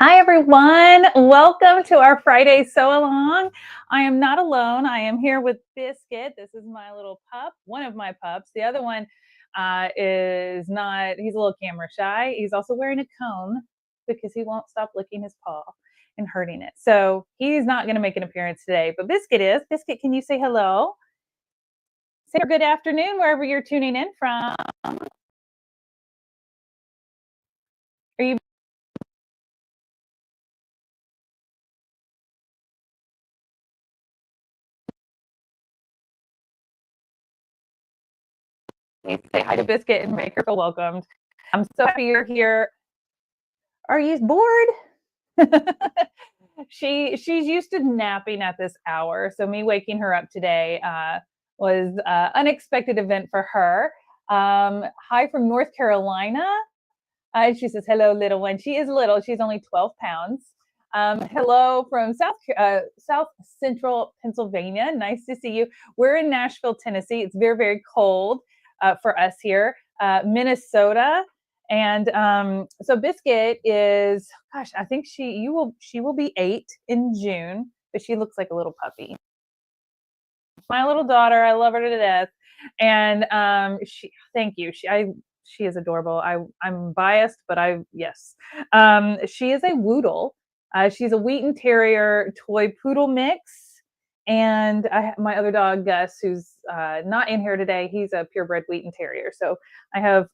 Hi, everyone. Welcome to our Friday sew along. I am not alone. I am here with Biscuit. This is my little pup, one of my pups. The other one is not, he's a little camera shy. He's also wearing a cone because he won't stop licking his paw and hurting it. So he's not going to make an appearance today, but Biscuit is. Biscuit, can you say hello? Say good afternoon wherever you're tuning in from. Are you say hi to Biscuit and make her feel welcomed? I'm so happy you're here. Are you bored? She's used to napping at this hour, so me waking her up today was unexpected event for her. Hi from North Carolina. She says, "Hello, little one." She is little. She's only 12 pounds. Hello from South Central Pennsylvania. Nice to see you. We're in Nashville, Tennessee. It's very, very cold for us here. Minnesota. And so Biscuit is, gosh, I think she will be 8 in June, but she looks like a little puppy. My little daughter, I love her to death. And thank you. She is adorable. I'm biased, but yes. She is a Woodle. She's a Wheaten Terrier toy poodle mix. And my other dog, Gus, who's not in here today, he's a purebred Wheaten Terrier. So I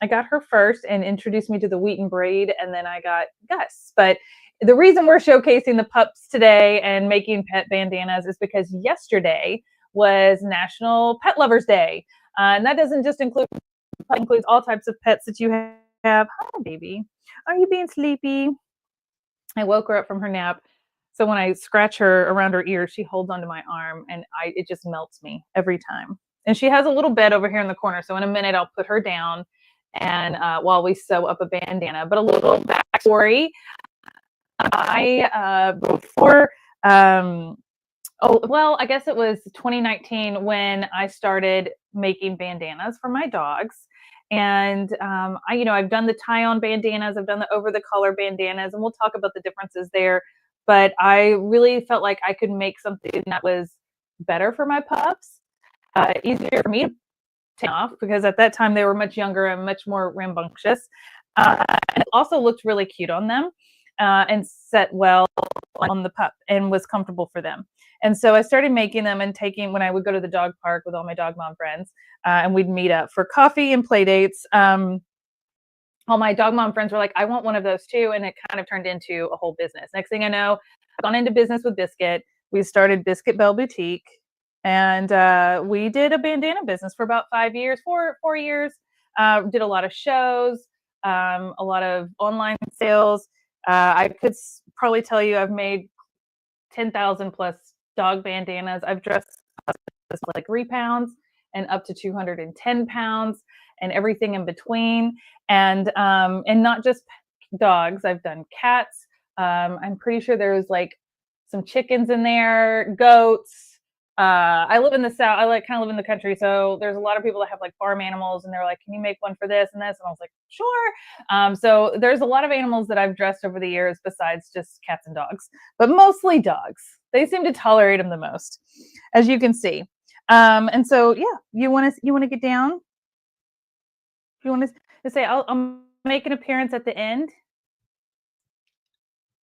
got her first and introduced me to the Wheaten breed, and then I got Gus. But the reason we're showcasing the pups today and making pet bandanas is because yesterday was National Pet Lovers Day. And that doesn't just includes all types of pets that you have. Hi, baby. Are you being sleepy? I woke her up from her nap. So when I scratch her around her ear, she holds onto my arm and it just melts me every time. And she has a little bed over here in the corner. So in a minute, I'll put her down and while we sew up a bandana. But a little backstory. Before I guess it was 2019 when I started making bandanas for my dogs. And I've done the tie-on bandanas, I've done the over-the-collar bandanas, and we'll talk about the differences there. But I really felt like I could make something that was better for my pups, easier for me to take off because at that time they were much younger and much more rambunctious. And it also looked really cute on them and set well on the pup and was comfortable for them. And so I started making them and taking when I would go to the dog park with all my dog mom friends and we'd meet up for coffee and play dates. All my dog mom friends were like, I want one of those too. And it kind of turned into a whole business. Next thing I know, I've gone into business with Biscuit. We started Biscuit Belle Boutique and we did a bandana business for about 5 years, 4 years. Did a lot of shows, a lot of online sales. I could probably tell you I've made 10,000 plus dog bandanas. I've dressed like 3 pounds and up to 210 pounds and everything in between. And not just dogs. I've done cats. I'm pretty sure there's like some chickens in there, goats. I live in the South. I kind of live in the country. So there's a lot of people that have like farm animals and they're like, can you make one for this and this? And I was like, sure. So there's a lot of animals that I've dressed over the years besides just cats and dogs, but mostly dogs. They seem to tolerate them the most, as you can see. And so, yeah, you want to get down? You want to say, I'll make an appearance at the end.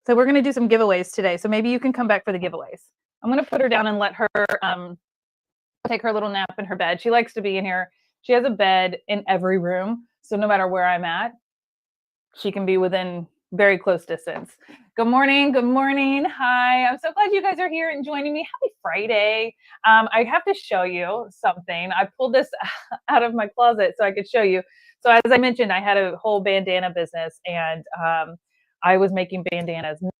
So we're going to do some giveaways today. So maybe you can come back for the giveaways. I'm going to put her down and let her take her little nap in her bed. She likes to be in here. She has a bed in every room. So no matter where I'm at, she can be within very close distance. Good morning. Good morning. Hi. I'm so glad you guys are here and joining me. Happy Friday. I have to show you something. I pulled this out of my closet so I could show you. So as I mentioned, I had a whole bandana business and I was making bandanas. And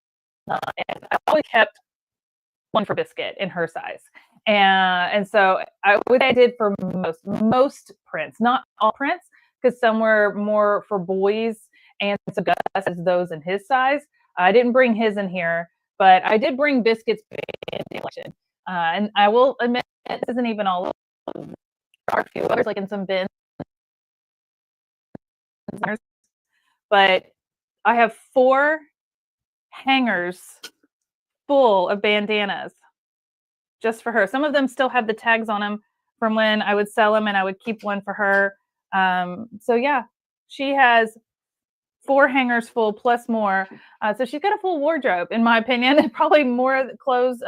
I always kept one for Biscuit in her size. And so what I did for most prints, not all prints, because some were more for boys and so Gus has those in his size. I didn't bring his in here, but I did bring Biscuit's collection. And I will admit, this isn't even all of them. There are a few others, like in some bins. But I have 4 hangers full of bandanas just for her. Some of them still have the tags on them from when I would sell them, and I would keep one for her. So yeah, she has 4 hangers full plus more. So she's got a full wardrobe, in my opinion. Probably more clothes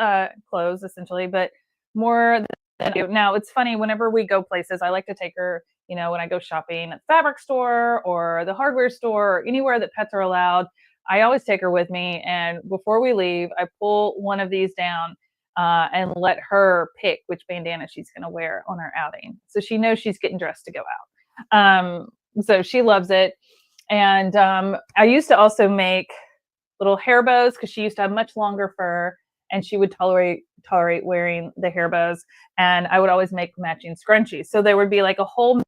essentially, but more than now. It's funny, whenever we go places, I like to take her, when I go shopping at the fabric store or the hardware store or anywhere that pets are allowed. I always take her with me, and before we leave, I pull one of these down and let her pick which bandana she's going to wear on her outing. So she knows she's getting dressed to go out. So she loves it. And I used to also make little hair bows because she used to have much longer fur, and she would tolerate wearing the hair bows. And I would always make matching scrunchies. So there would be like a whole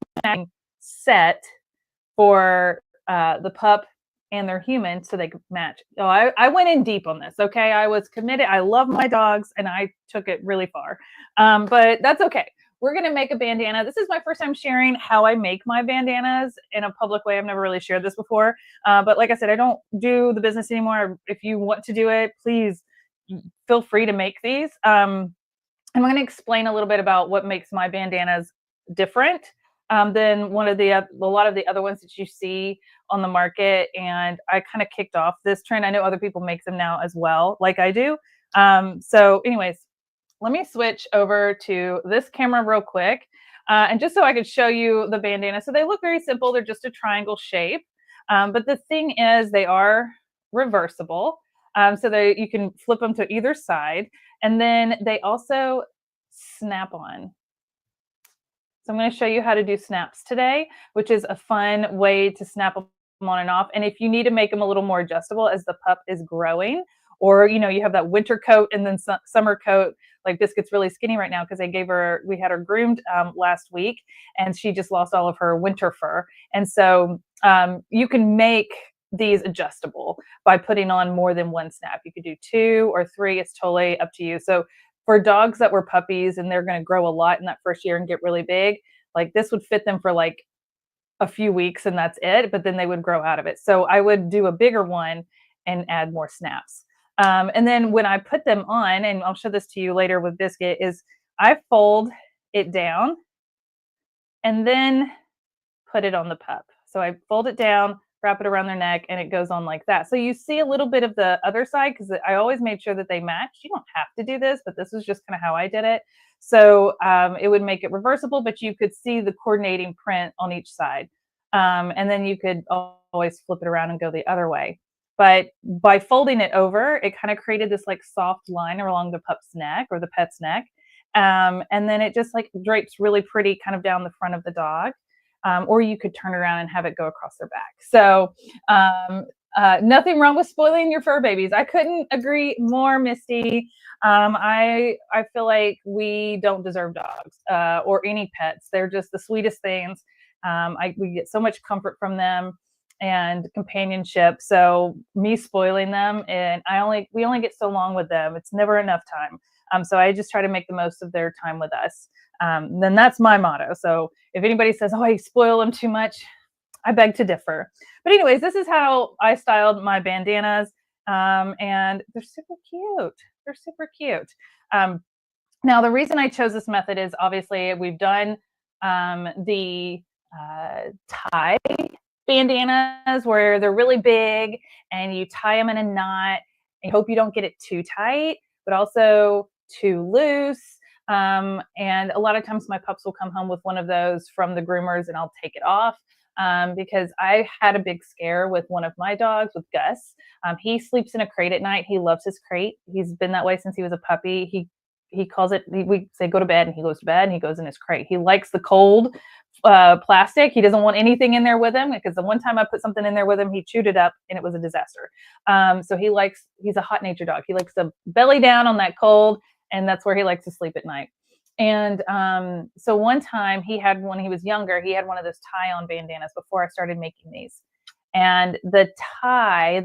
set for the pup and their human, so they could match. So I went in deep on this. Okay, I was committed. I love my dogs, and I took it really far. But that's okay. We're going to make a bandana. This is my first time sharing how I make my bandanas in a public way. I've never really shared this before. But like I said, I don't do the business anymore. If you want to do it, please feel free to make these. I'm going to explain a little bit about what makes my bandanas different than a lot of the other ones that you see on the market. And I kind of kicked off this trend. I know other people make them now as well, like I do. So anyways, let me switch over to this camera real quick. And just so I could show you the bandana. So they look very simple. They're just a triangle shape. But the thing is, they are reversible. So you can flip them to either side. And then they also snap on. So I'm going to show you how to do snaps today, which is a fun way to snap them on and off. And if you need to make them a little more adjustable as the pup is growing, or you have that winter coat and then summer coat. Like Biscuit's really skinny right now because we had her groomed last week, and she just lost all of her winter fur. And so you can make these adjustable by putting on more than one snap. You could do 2 or 3. It's totally up to you. So for dogs that were puppies and they're going to grow a lot in that first year and get really big, like this would fit them for like a few weeks and that's it, but then they would grow out of it. So I would do a bigger one and add more snaps. And then when I put them on, and I'll show this to you later with Biscuit, is I fold it down and then put it on the pup. So I fold it down, wrap it around their neck, and it goes on like that. So you see a little bit of the other side because I always made sure that they matched. You don't have to do this, but this is just kind of how I did it. So it would make it reversible, but you could see the coordinating print on each side. And then you could always flip it around and go the other way. But by folding it over, it kind of created this like soft line along the pup's neck or the pet's neck. And then it just like drapes really pretty kind of down the front of the dog. Or you could turn around and have it go across their back. So nothing wrong with spoiling your fur babies. I couldn't agree more, Misty. I feel like we don't deserve dogs or any pets. They're just the sweetest things. We get so much comfort from them and companionship. So me spoiling them, and we only get so long with them. It's never enough time. So I just try to make the most of their time with us. Then that's my motto. So if anybody says, oh, I spoil them too much, I beg to differ. But anyways, this is how I styled my bandanas. And they're super cute. They're super cute. Now, the reason I chose this method is obviously we've done the tie bandanas where they're really big and you tie them in a knot and hope you don't get it too tight, but also too loose. And a lot of times my pups will come home with one of those from the groomers and I'll take it off because I had a big scare with one of my dogs, with Gus. He sleeps in a crate at night. He loves his crate. He's been that way since he was a puppy. He calls it, we say go to bed, and he goes to bed and he goes in his crate. He likes the cold plastic. He doesn't want anything in there with him, because the one time I put something in there with him, he chewed it up and it was a disaster. So he's a hot nature dog. He likes to belly down on that cold, and that's where he likes to sleep at night. And so one time when he was younger, he had one of those tie-on bandanas before I started making these. And the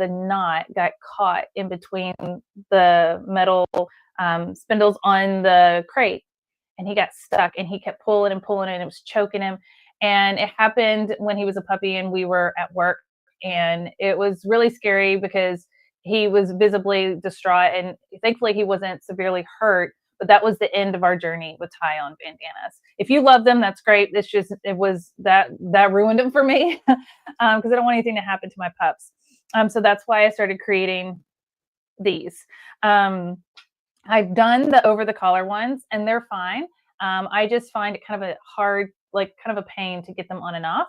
knot got caught in between the metal spindles on the crate. And he got stuck and he kept pulling and pulling and it was choking him. And it happened when he was a puppy and we were at work. And it was really scary because he was visibly distraught, and thankfully he wasn't severely hurt. But that was the end of our journey with tie-on bandanas. If you love them, that's great. It was that ruined them for me because I don't want anything to happen to my pups. So that's why I started creating these. I've done the over the collar ones and they're fine. I just find it kind of a hard, like kind of a pain to get them on and off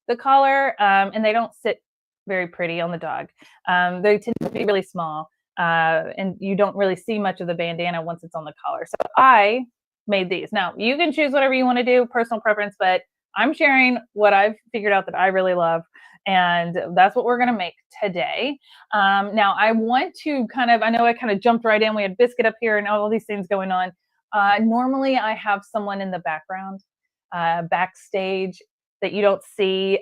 the collar, and they don't sit very pretty on the dog. They tend to be really small, and you don't really see much of the bandana once it's on the collar. So I made these. Now you can choose whatever you want to do, personal preference, but I'm sharing what I've figured out that I really love. And that's what we're going to make today. Now I want to I know I kind of jumped right in. We had Biscuit up here and all these things going on. Normally I have someone in the background, backstage that you don't see,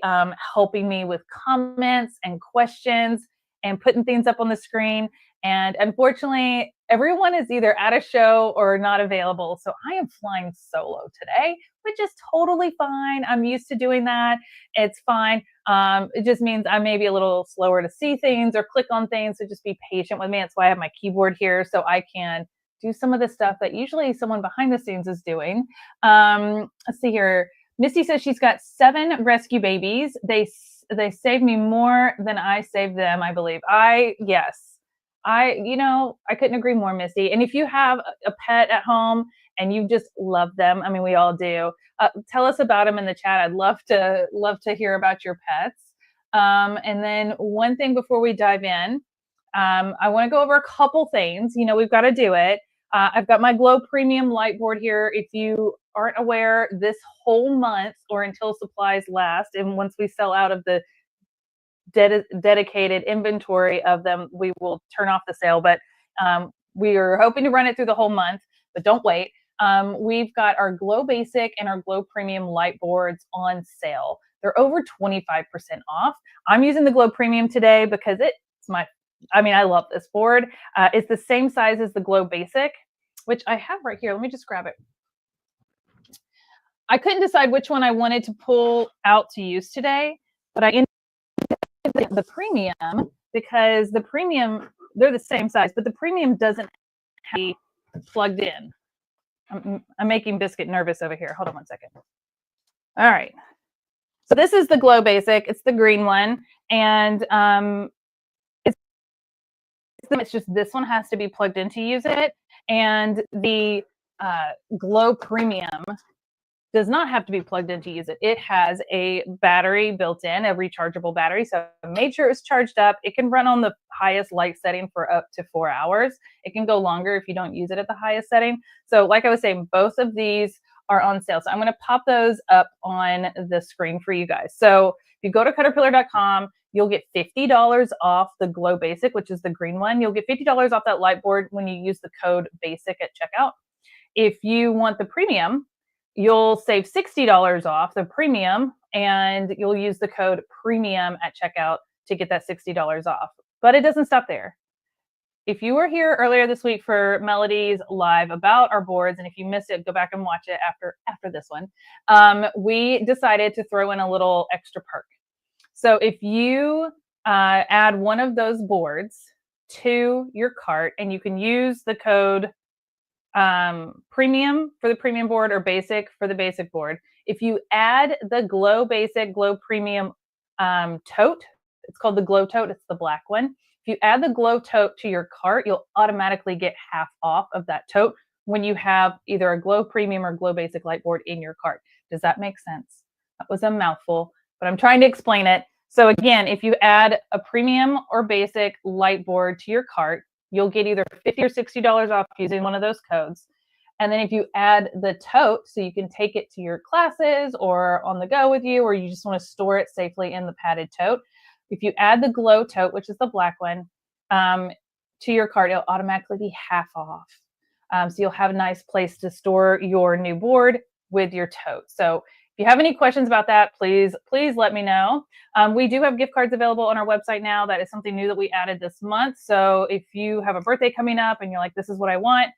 helping me with comments and questions and putting things up on the screen. And unfortunately, everyone is either at a show or not available. So I am flying solo today, which is totally fine. I'm used to doing that. It's fine. It just means I may be a little slower to see things or click on things. So just be patient with me. That's why I have my keyboard here so I can do some of the stuff that usually someone behind the scenes is doing. Let's see here. Misty says she's got 7 rescue babies. They saved me more than I saved them, I believe. Yes. I couldn't agree more, Misty. And if you have a pet at home and you just love them, I mean, we all do. Tell us about them in the chat. I'd love to hear about your pets. And then one thing before we dive in, I want to go over a couple things. We've got to do it. I've got my Glow Premium light board here. If you aren't aware, this whole month or until supplies last, and once we sell out of the dedicated inventory of them, we will turn off the sale. But we are hoping to run it through the whole month, but don't wait. We've got our Glow Basic and our Glow Premium light boards on sale. They're over 25% off. I'm using the Glow Premium today because I love this board. It's the same size as the Glow Basic, which I have right here. Let me just grab it. I couldn't decide which one I wanted to pull out to use today, but I ended up the Premium because the Premium, they're the same size, but the Premium doesn't have to be plugged in. I'm making Biscuit nervous over here. Hold on one second. All right. So this is the Glow Basic. It's the green one. And it's just this one has to be plugged in to use it. And the Glow Premium does not have to be plugged in to use it. It has a battery built in, a rechargeable battery. So make sure it's charged up. It can run on the highest light setting for up to 4 hours. It can go longer if you don't use it at the highest setting. So like I was saying, both of these are on sale. So I'm going to pop those up on the screen for you guys. So if you go to Caterpillar.com, you'll get $50 off the Glow Basic, which is the green one. You'll get $50 off that light board when you use the code BASIC at checkout. If you want the Premium, you'll save $60 off the Premium, and you'll use the code PREMIUM at checkout to get that $60 off. But it doesn't stop there. If you were here earlier this week for Melody's live about our boards, and if you missed it, go back and watch it after this one, we decided to throw in a little extra perk. So if you add one of those boards to your cart, and you can use the code Premium for the Premium board or Basic for the Basic board. If you add the Glow Basic, Glow Premium tote, it's called the Glow Tote, it's the black one. If you add the Glow Tote to your cart, you'll automatically get half off of that tote when you have either a Glow Premium or Glow Basic light board in your cart. Does that make sense? That was a mouthful, but I'm trying to explain it. So again, if you add a Premium or Basic light board to your cart, you'll get either $50 or $60 off using one of those codes. And then if you add the tote, so you can take it to your classes or on the go with you, or you just want to store it safely in the padded tote. If you add the Glow Tote, which is the black one, to your cart, it'll automatically be half off. So you'll have a nice place to store your new board with your tote. So if you have any questions about that, please let me know. We do have gift cards available on our website now. That is something new that we added this month. So if you have a birthday coming up and you're like, this is what I want,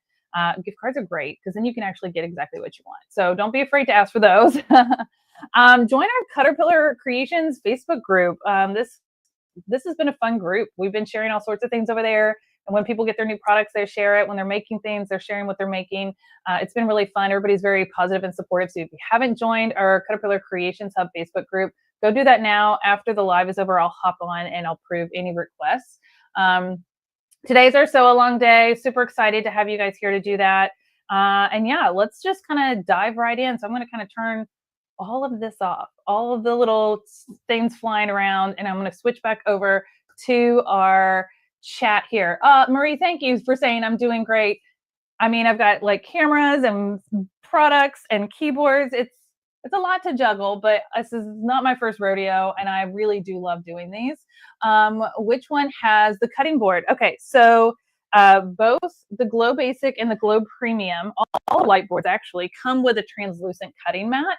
gift cards are great because then you can actually get exactly what you want. So don't be afraid to ask for those. Join our Caterpillar Creations Facebook group. This this has been a fun group. We've been sharing all sorts of things over there. And when people get their new products, they share it. When they're making things, they're sharing what they're making. It's been really fun. Everybody's very positive and supportive. So if you haven't joined our Caterpillar Creations Hub Facebook group, go do that now. After the live is over, I'll hop on and I'll prove any requests. Today's our sew along day. Super excited to have you guys here to do that. And yeah, let's just kind of dive right in. So I'm going to kind of turn all of this off, all of the little things flying around, and I'm going to switch back over to our chat here. Marie, thank you for saying I'm doing great. I mean, I've got like cameras and products and keyboards. It's a lot to juggle, but this is not my first rodeo, and I really do love doing these. Which one has the cutting board? Okay, so both the Glow Basic and the Glow Premium, all light boards actually come with a translucent cutting mat.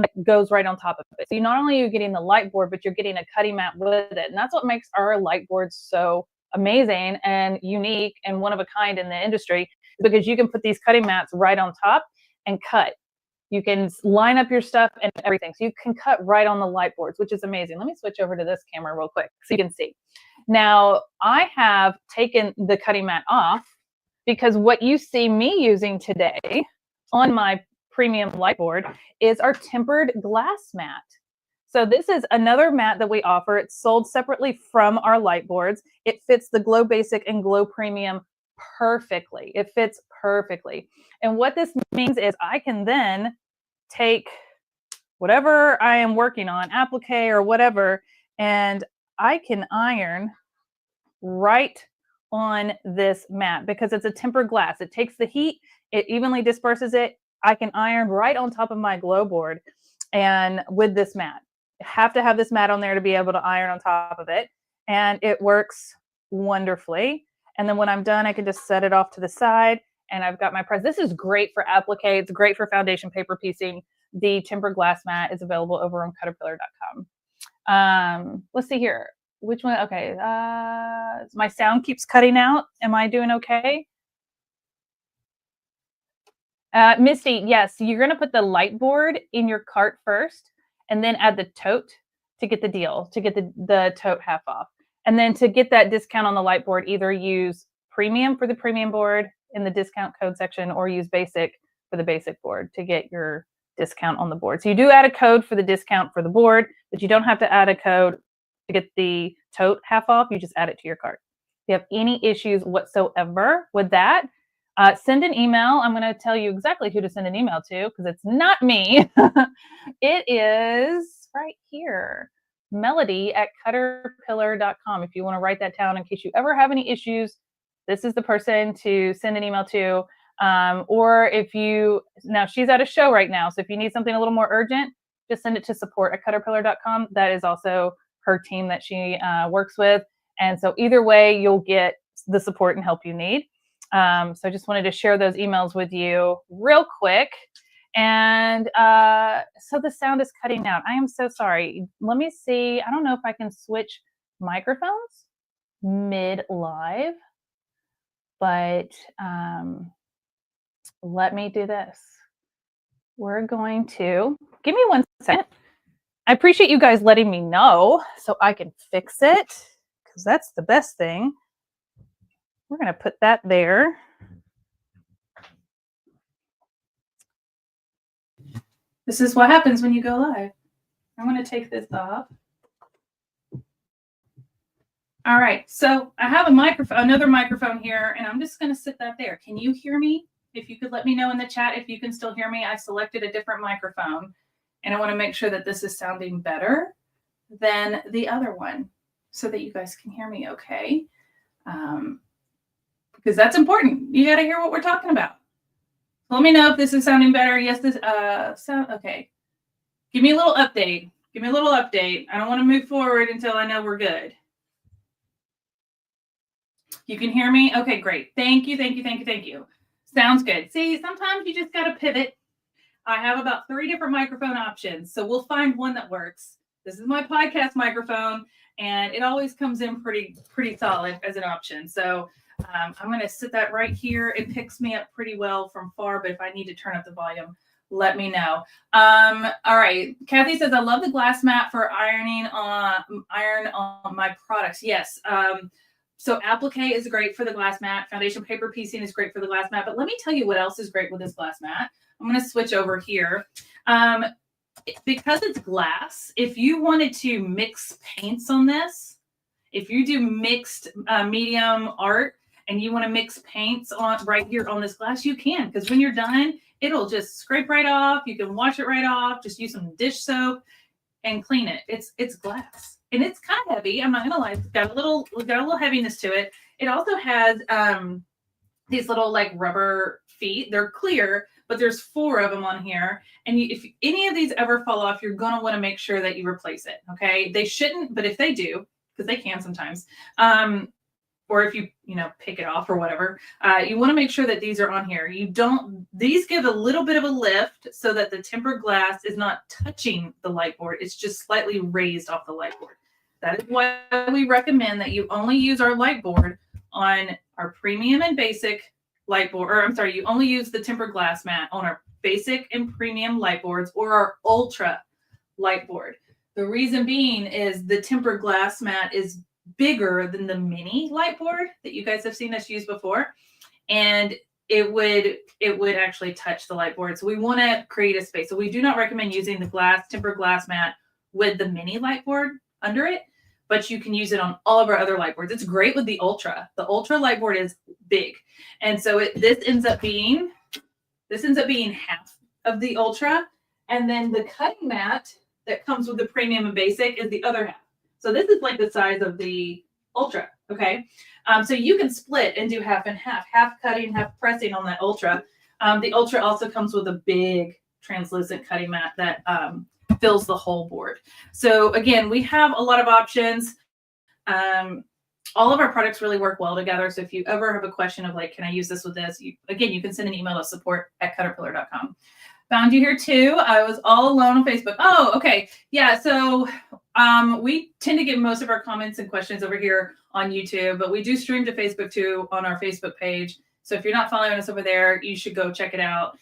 It goes right on top of it. So you not only are you getting the light board, but you're getting a cutting mat with it. And that's what makes our light boards so amazing and unique and one of a kind in the industry, because you can put these cutting mats right on top and cut. You can line up your stuff and everything. So you can cut right on the light boards, which is amazing. Let me switch over to this camera real quick so you can see. Now, I have taken the cutting mat off because what you see me using today on my premium light board is our tempered glass mat. So this is another mat that we offer. It's sold separately from our light boards. It fits the Glow Basic and Glow Premium perfectly. It fits perfectly. And what this means is I can then take whatever I am working on, applique or whatever, and I can iron right on this mat because it's a tempered glass. It takes the heat, it evenly disperses it. I can iron right on top of my glow board and with this mat. You have to have this mat on there to be able to iron on top of it. And it works wonderfully. And then when I'm done, I can just set it off to the side and I've got my press. This is great for applique. It's great for foundation paper piecing. The tempered glass mat is available over on caterpillar.com. Let's see here. Which one? Okay. My sound keeps cutting out. Am I doing okay? Misty, yes, you're going to put the light board in your cart first and then add the tote to get the deal, to get the tote half off. And then to get that discount on the light board, either use premium for the premium board in the discount code section or use basic for the basic board to get your discount on the board. So you do add a code for the discount for the board, but you don't have to add a code to get the tote half off. You just add it to your cart. If you have any issues whatsoever with that, send an email. I'm going to tell you exactly who to send an email to because it's not me. It is right here, melody@caterpillar.com. If you want to write that down in case you ever have any issues, this is the person to send an email to. Or if you, now she's at a show right now, so if you need something a little more urgent, just send it to support@caterpillar.com. That is also her team that she works with. And so either way, you'll get the support and help you need. So I just wanted to share those emails with you real quick. And so the sound is cutting out. I am so sorry. Let me see. I don't know if I can switch microphones mid-live, but let me do this. We're going to, give me 1 second. I appreciate you guys letting me know so I can fix it because that's the best thing. We're going to put that there. This is what happens when you go live. I'm going to take this off. All right, so I have a microphone, another microphone here, and I'm just going to sit that there. Can you hear me? If you could let me know in the chat if you can still hear me. I selected a different microphone, and I want to make sure that this is sounding better than the other one so that you guys can hear me okay. Because that's important. You got to hear what we're talking about. Let me know if this is sounding better. Yes, this sound okay. Give me a little update. Give me a little update. I don't want to move forward until I know we're good. You can hear me? Okay, great. Thank you, thank you, thank you, thank you. Sounds good. See, sometimes you just got to pivot. I have about 3 different microphone options, so we'll find one that works. This is my podcast microphone, and it always comes in pretty solid as an option. So I'm going to sit that right here. It picks me up pretty well from far, but if I need to turn up the volume, let me know. All right. Kathy says, I love the glass mat for iron on my products. Yes. So applique is great for the glass mat. Foundation paper piecing is great for the glass mat. But let me tell you what else is great with this glass mat. I'm going to switch over here. Because it's glass, if you wanted to mix paints on this, if you do mixed medium art and you want to mix paints on right here on this glass, you can, because when you're done, it'll just scrape right off. You can wash it right off. Just use some dish soap and clean it. It's glass and it's kind of heavy. I'm not gonna lie. It's got a little heaviness to it. It also has these little like rubber feet. They're clear, but there's 4 of them on here. And if any of these ever fall off, you're gonna want to make sure that you replace it. Okay, they shouldn't, but if they do, because they can sometimes, or if you pick it off or whatever, you want to make sure that these are on here. These give a little bit of a lift so that the tempered glass is not touching the light board. It's just slightly raised off the light board. That is why we recommend that you only use our light board on our premium and basic light board, or I'm sorry, you only use the tempered glass mat on our basic and premium light boards or our ultra light board. The reason being is the tempered glass mat is bigger than the mini light board that you guys have seen us use before, and it would actually touch the light board. So we want to create a space. So we do not recommend using the tempered glass mat with the mini light board under it, but you can use it on all of our other light boards. It's great with the ultra. The ultra light board is big, and so this ends up being half of the ultra, and then the cutting mat that comes with the premium and basic is the other half. So this is like the size of the ultra, okay? So you can split and do half and half cutting, half pressing on that ultra. The ultra also comes with a big translucent cutting mat that fills the whole board. So again, we have a lot of options. All of our products really work well together. So if you ever have a question of like, can I use this with this? You can send an email to support@caterpillar.com. Found you here too. I was all alone on Facebook. Oh, okay. Yeah. So we tend to get most of our comments and questions over here on YouTube, but we do stream to Facebook too on our Facebook page. So if you're not following us over there, you should go check it out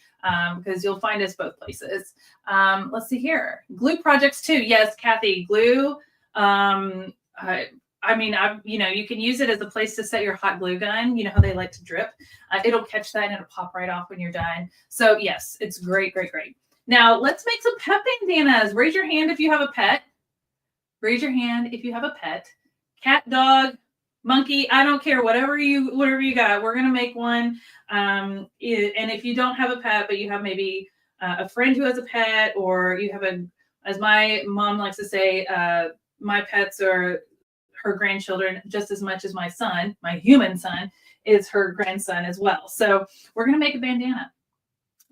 because you'll find us both places. Let's see here. Glue projects too. Yes, Kathy, glue. You can use it as a place to set your hot glue gun. You know how they like to drip. It'll catch that and it'll pop right off when you're done. So yes, it's great, great, great. Now let's make some pet bandanas. Raise your hand if you have a pet. Raise your hand if you have a pet. Cat, dog, monkey, I don't care. Whatever you got, we're gonna make one. And if you don't have a pet, but you have maybe a friend who has a pet, or you have as my mom likes to say, my pets are her grandchildren just as much as my son, my human son, is her grandson as well. So we're going to make a bandana.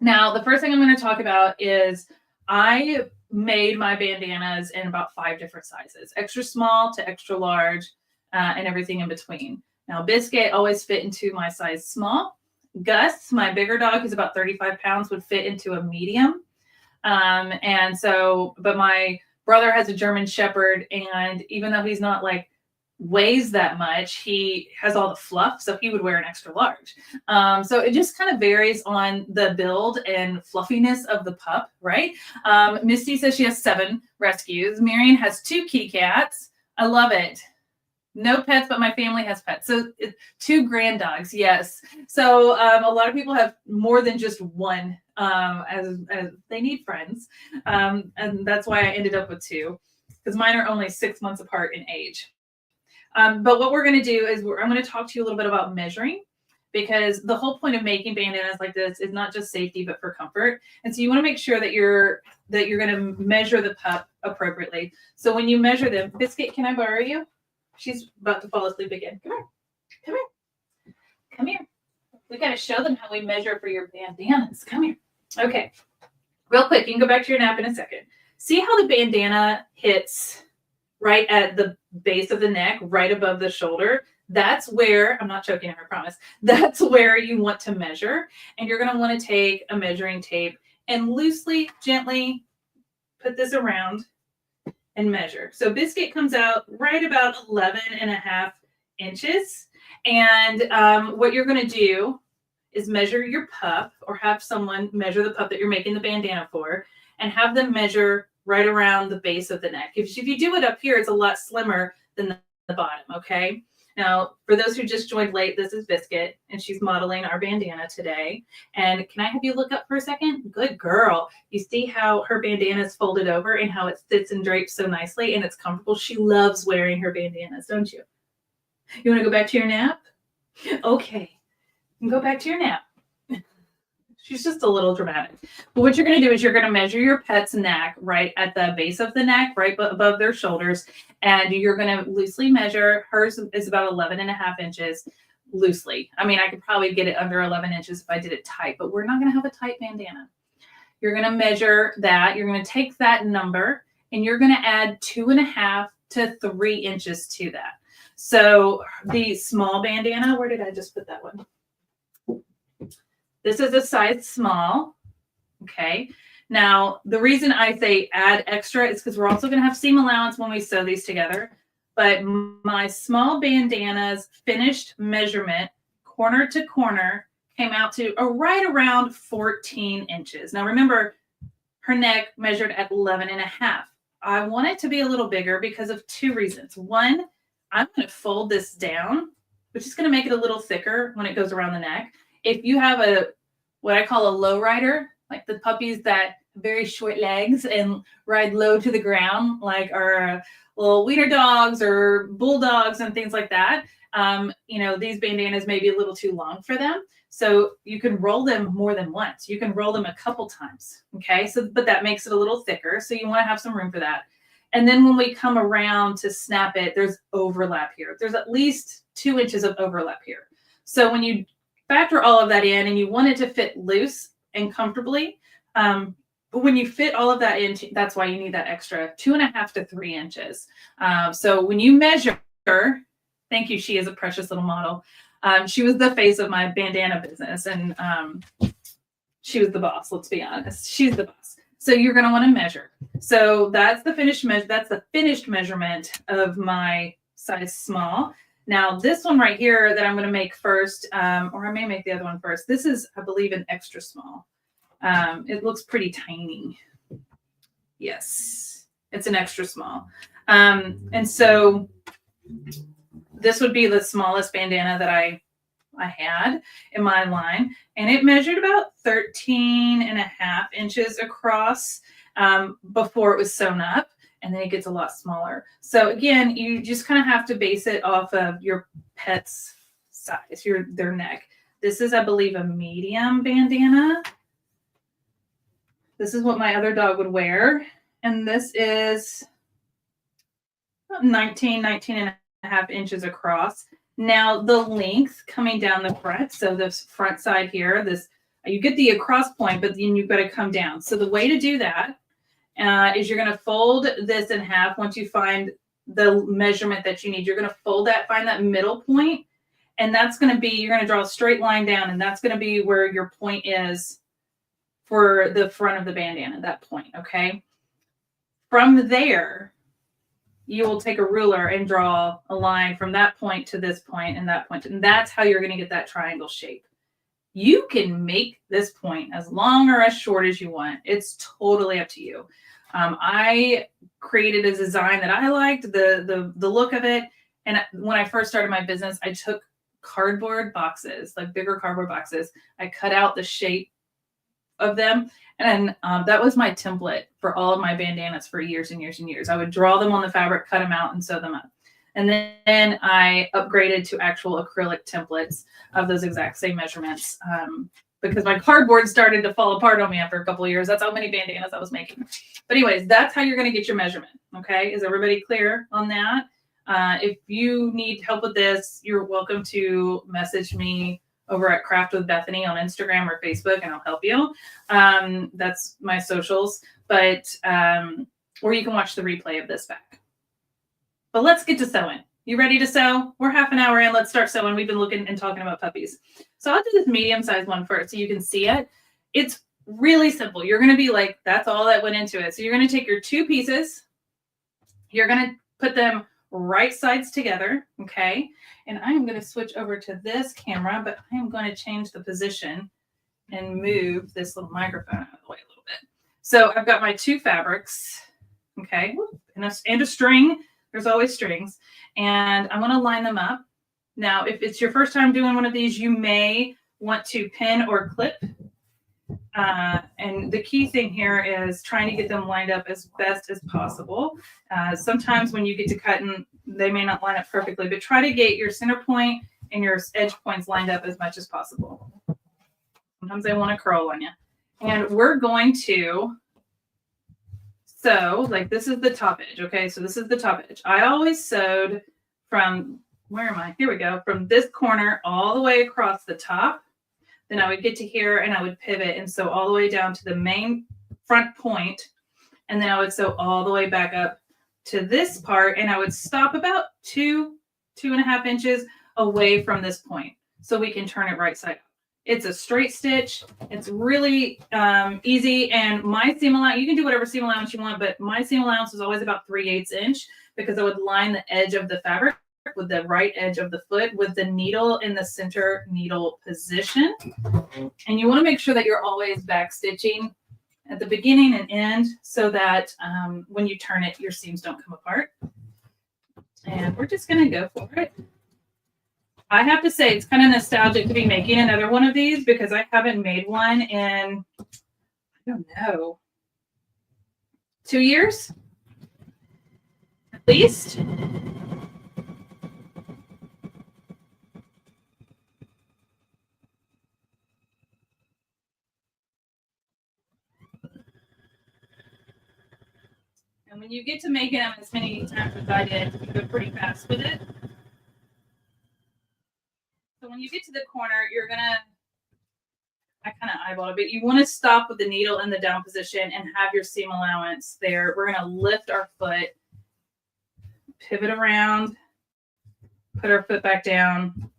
Now, the first thing I'm going to talk about is I made my bandanas in about 5 different sizes, extra small to extra large, and everything in between. Now, Biscuit always fit into my size small. Gus, my bigger dog, who's about 35 pounds, would fit into a medium. But my brother has a German Shepherd, and even though he's not like weighs that much, he has all the fluff, so he would wear an extra large. So it just kind of varies on the build and fluffiness of the pup, right? Misty says she has 7 rescues. Marion has 2 kitty cats. I love it. No pets, but my family has pets. So 2 grand dogs, yes. So a lot of people have more than just one, as they need friends. And that's why I ended up with 2, because mine are only 6 months apart in age. But what we're going to do is I'm going to talk to you a little bit about measuring, because the whole point of making bandanas like this is not just safety, but for comfort. And so you want to make sure that you're going to measure the pup appropriately. So when you measure them, Biscuit, can I borrow you? She's about to fall asleep again. Come here. Come here. Come here. We got to show them how we measure for your bandanas. Come here. Okay. Real quick, you can go back to your nap in a second. See how the bandana hits right at the base of the neck, right above the shoulder? That's where, I'm not choking her, I promise. That's where you want to measure. And you're going to want to take a measuring tape and loosely, gently put this around and measure. So Biscuit comes out right about 11.5 inches. And what you're going to do is measure your pup, or have someone measure the pup that you're making the bandana for, and have them measure right around the base of the neck. If you do it up here, it's a lot slimmer than the bottom, okay? Now, for those who just joined late, this is Biscuit, and she's modeling our bandana today. And can I have you look up for a second? Good girl. You see how her bandana is folded over and how it sits and drapes so nicely, and it's comfortable. She loves wearing her bandanas, don't you? You want to go back to your nap? Okay. You can go back to your nap. She's just a little dramatic. But what you're going to do is you're going to measure your pet's neck right at the base of the neck, right above their shoulders. And you're going to loosely measure. Hers is about 11.5 inches loosely. I mean, I could probably get it under 11 inches if I did it tight, but we're not going to have a tight bandana. You're going to measure that. You're going to take that number and you're going to add 2.5 to 3 inches to that. So the small bandana, where did I just put that one? This is a size small, okay? Now, the reason I say add extra is because we're also going to have seam allowance when we sew these together. But my small bandana's finished measurement, corner to corner, came out to right around 14 inches. Now, remember, her neck measured at 11.5. I want it to be a little bigger because of 2 reasons. One, I'm going to fold this down, which is going to make it a little thicker when it goes around the neck. If you have what I call a low rider, like the puppies that have very short legs and ride low to the ground, like our little wiener dogs or bulldogs and things like that, these bandanas may be a little too long for them. So you can roll them more than once. You can roll them a couple times. Okay. But that makes it a little thicker. So you want to have some room for that. And then when we come around to snap it, there's overlap here. There's at least 2 inches of overlap here. So when you factor all of that in and you want it to fit loose and comfortably, but when you fit all of that in, that's why you need that extra 2.5 to 3 inches. So when you measure, thank you, she is a precious little model. She was the face of my bandana business, and she was the boss, let's be honest. She's the boss. So you're going to want to measure. So that's the finished measurement of my size small. Now, this one right here that I'm going to make first, or I may make the other one first. This is, I believe, an extra small. It looks pretty tiny. Yes, it's an extra small. And so this would be the smallest bandana that I had in my line. And it measured about 13.5 inches across before it was sewn up. And then it gets a lot smaller. So again, you just kind of have to base it off of your pet's size, their neck. This is, I believe, a medium bandana. This is what my other dog would wear. And this is 19.5 inches across. Now the length coming down the front, so this front side here, you get the across point, but then you've got to come down. So the way to do that is you're going to fold this in half. Once you find the measurement that you need, you're going to fold that, find that middle point, and that's going to be, you're going to draw a straight line down, and that's going to be where your point is for the front of the bandana, that point, okay? From there, you will take a ruler and draw a line from that point to this point and that point, and that's how you're going to get that triangle shape. You can make this point as long or as short as you want. It's totally up to you. I created a design that I liked, the look of it. And when I first started my business, I took cardboard boxes, like bigger cardboard boxes. I cut out the shape of them. And that was my template for all of my bandanas for years and years and years. I would draw them on the fabric, cut them out, and sew them up. And then I upgraded to actual acrylic templates of those exact same measurements because my cardboard started to fall apart on me after a couple of years. That's how many bandanas I was making. But anyways, that's how you're going to get your measurement. Okay. Is everybody clear on that? If you need help with this, you're welcome to message me over at Craft with Bethany on Instagram or Facebook, and I'll help you. That's my socials, but or you can watch the replay of this back. But let's get to sewing. You ready to sew? We're half an hour in. Let's start sewing. We've been looking and talking about puppies. So I'll do this medium-sized one first so you can see it. It's really simple. You're going to be like, that's all that went into it. So you're going to take your 2 pieces. You're going to put them right sides together, okay? And I'm going to switch over to this camera, but I am going to change the position and move this little microphone out of the way a little bit. So I've got my two fabrics, okay, and a string. There's always strings. And I'm going to line them up. Now, if it's your first time doing one of these, you may want to pin or clip. And the key thing here is trying to get them lined up as best as possible. Sometimes when you get to cutting, they may not line up perfectly, but try to get your center point and your edge points lined up as much as possible. Sometimes they want to curl on you. And we're going to sew, like this is the top edge, okay? So this is the top edge. I always sewed from, where am I? Here we go. From this corner all the way across the top. Then I would get to here and I would pivot and sew all the way down to the main front point. And then I would sew all the way back up to this part. And I would stop about 2.5 inches away from this point so we can turn it right side up. It's a straight stitch. It's really easy. And my seam allowance, you can do whatever seam allowance you want, but my seam allowance was always about 3/8 inch because I would line the edge of the fabric with the right edge of the foot with the needle in the center needle position. And you want to make sure that you're always back stitching at the beginning and end so that when you turn it, your seams don't come apart. And we're just going to go for it. I have to say it's kind of nostalgic to be making another one of these because I haven't made one in, I don't know, 2 years at least. And when you get to making them as many times as I did, you go pretty fast with it. So when you get to the corner, you're going to, I kind of eyeball it, but you want to stop with the needle in the down position and have your seam allowance there. We're going to lift our foot, pivot around, put our foot back down.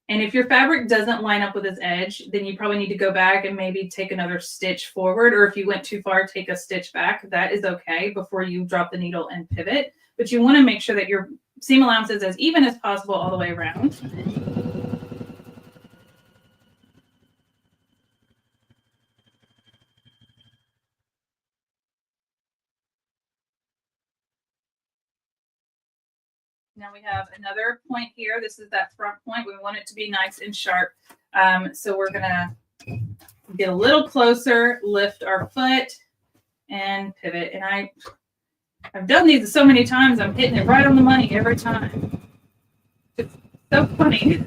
And if your fabric doesn't line up with its edge, then you probably need to go back and maybe take another stitch forward. Or if you went too far, take a stitch back. That is okay before you drop the needle and pivot. But you want to make sure that your seam allowance is as even as possible all the way around. Now we have another point here. This is that front point. We want it to be nice and sharp. So we're going to get a little closer, lift our foot, and pivot. And I've done these so many times. I'm hitting it right on the money every time. It's so funny.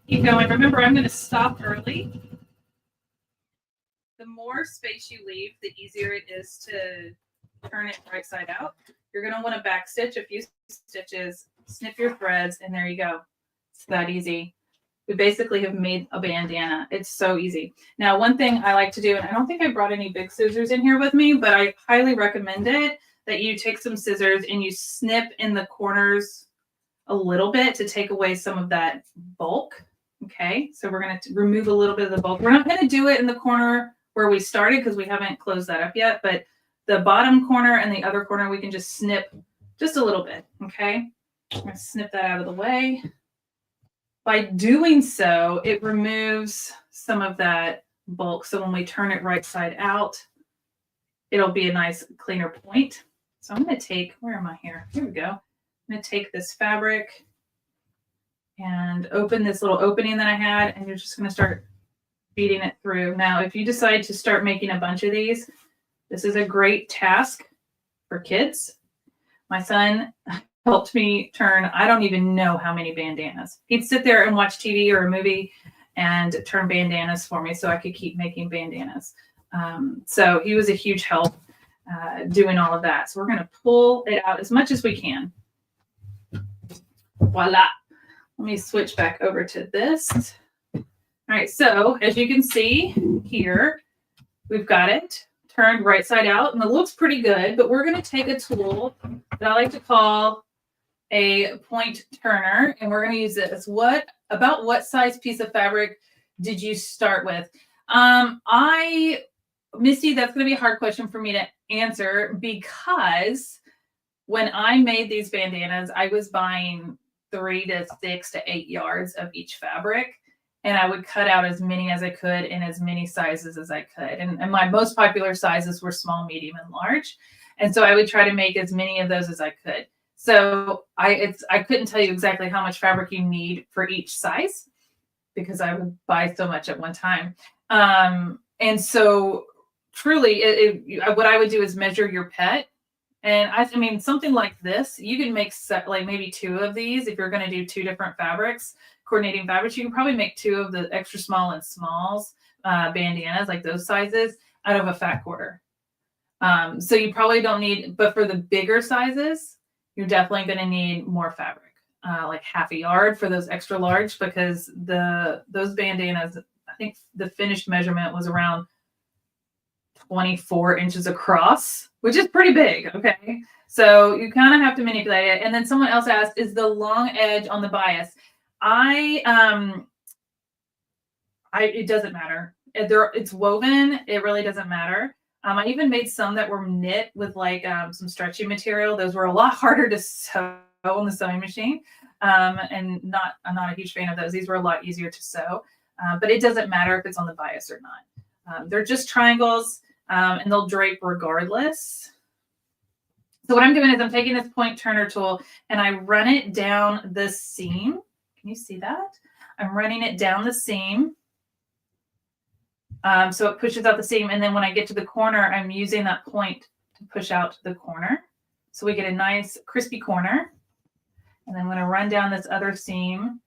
Keep going. Remember, I'm going to stop early. The more space you leave, the easier it is to turn it right side out. You're going to want to back stitch a few stitches, snip your threads, and there you go. It's that easy. We basically have made a bandana. It's so easy. Now, one thing I like to do, and I don't think I brought any big scissors in here with me, but I highly recommend it, that you take some scissors and you snip in the corners a little bit to take away some of that bulk. Okay, so we're going to remove a little bit of the bulk. We're not going to do it in the corner where we started because we haven't closed that up yet, but the bottom corner and the other corner, we can just snip just a little bit, okay? I'm going to snip that out of the way. By doing so, it removes some of that bulk. So when we turn it right side out, it'll be a nice cleaner point. So I'm going to take, where am I here? Here we go. I'm going to take this fabric and open this little opening that I had, and you're just going to start feeding it through. Now, if you decide to start making a bunch of these, this is a great task for kids. My son helped me turn, I don't even know how many bandanas. He'd sit there and watch TV or a movie and turn bandanas for me so I could keep making bandanas. So he was a huge help doing all of that. So we're going to pull it out as much as we can. Voila. Let me switch back over to this. All right, so as you can see here, we've got it turned right side out, and it looks pretty good, but we're going to take a tool that I like to call a point turner, and we're going to use this. About what size piece of fabric did you start with? Misty, that's going to be a hard question for me to answer because when I made these bandanas, I was buying 3 to 6 to 8 yards of each fabric. And I would cut out as many as I could in as many sizes as I could. And my most popular sizes were small, medium, and large. And so I would try to make as many of those as I could. So I couldn't tell you exactly how much fabric you need for each size because I would buy so much at one time. And so truly, what I would do is measure your pet. And I mean, something like this, you can make like maybe 2 of these if you're going to do 2 different fabrics, coordinating fabrics. You can probably make 2 of the extra small and smalls bandanas, like those sizes, out of a fat quarter. So you probably don't need, but for the bigger sizes, you're definitely going to need more fabric, like half a yard for those extra large, because those bandanas, I think the finished measurement was around 24 inches across, which is pretty big. Okay. So you kind of have to manipulate it. And then someone else asked, is the long edge on the bias? It doesn't matter. It's woven. It really doesn't matter. I even made some that were knit with like some stretchy material. Those were a lot harder to sew on the sewing machine. And I'm not a huge fan of those. These were a lot easier to sew, but it doesn't matter if it's on the bias or not. They're just triangles, and they'll drape regardless. So what I'm doing is I'm taking this point turner tool and I run it down the seam. Can you see that? I'm running it down the seam. So it pushes out the seam. And then when I get to the corner, I'm using that point to push out the corner. So we get a nice crispy corner. And then I'm going to run down this other seam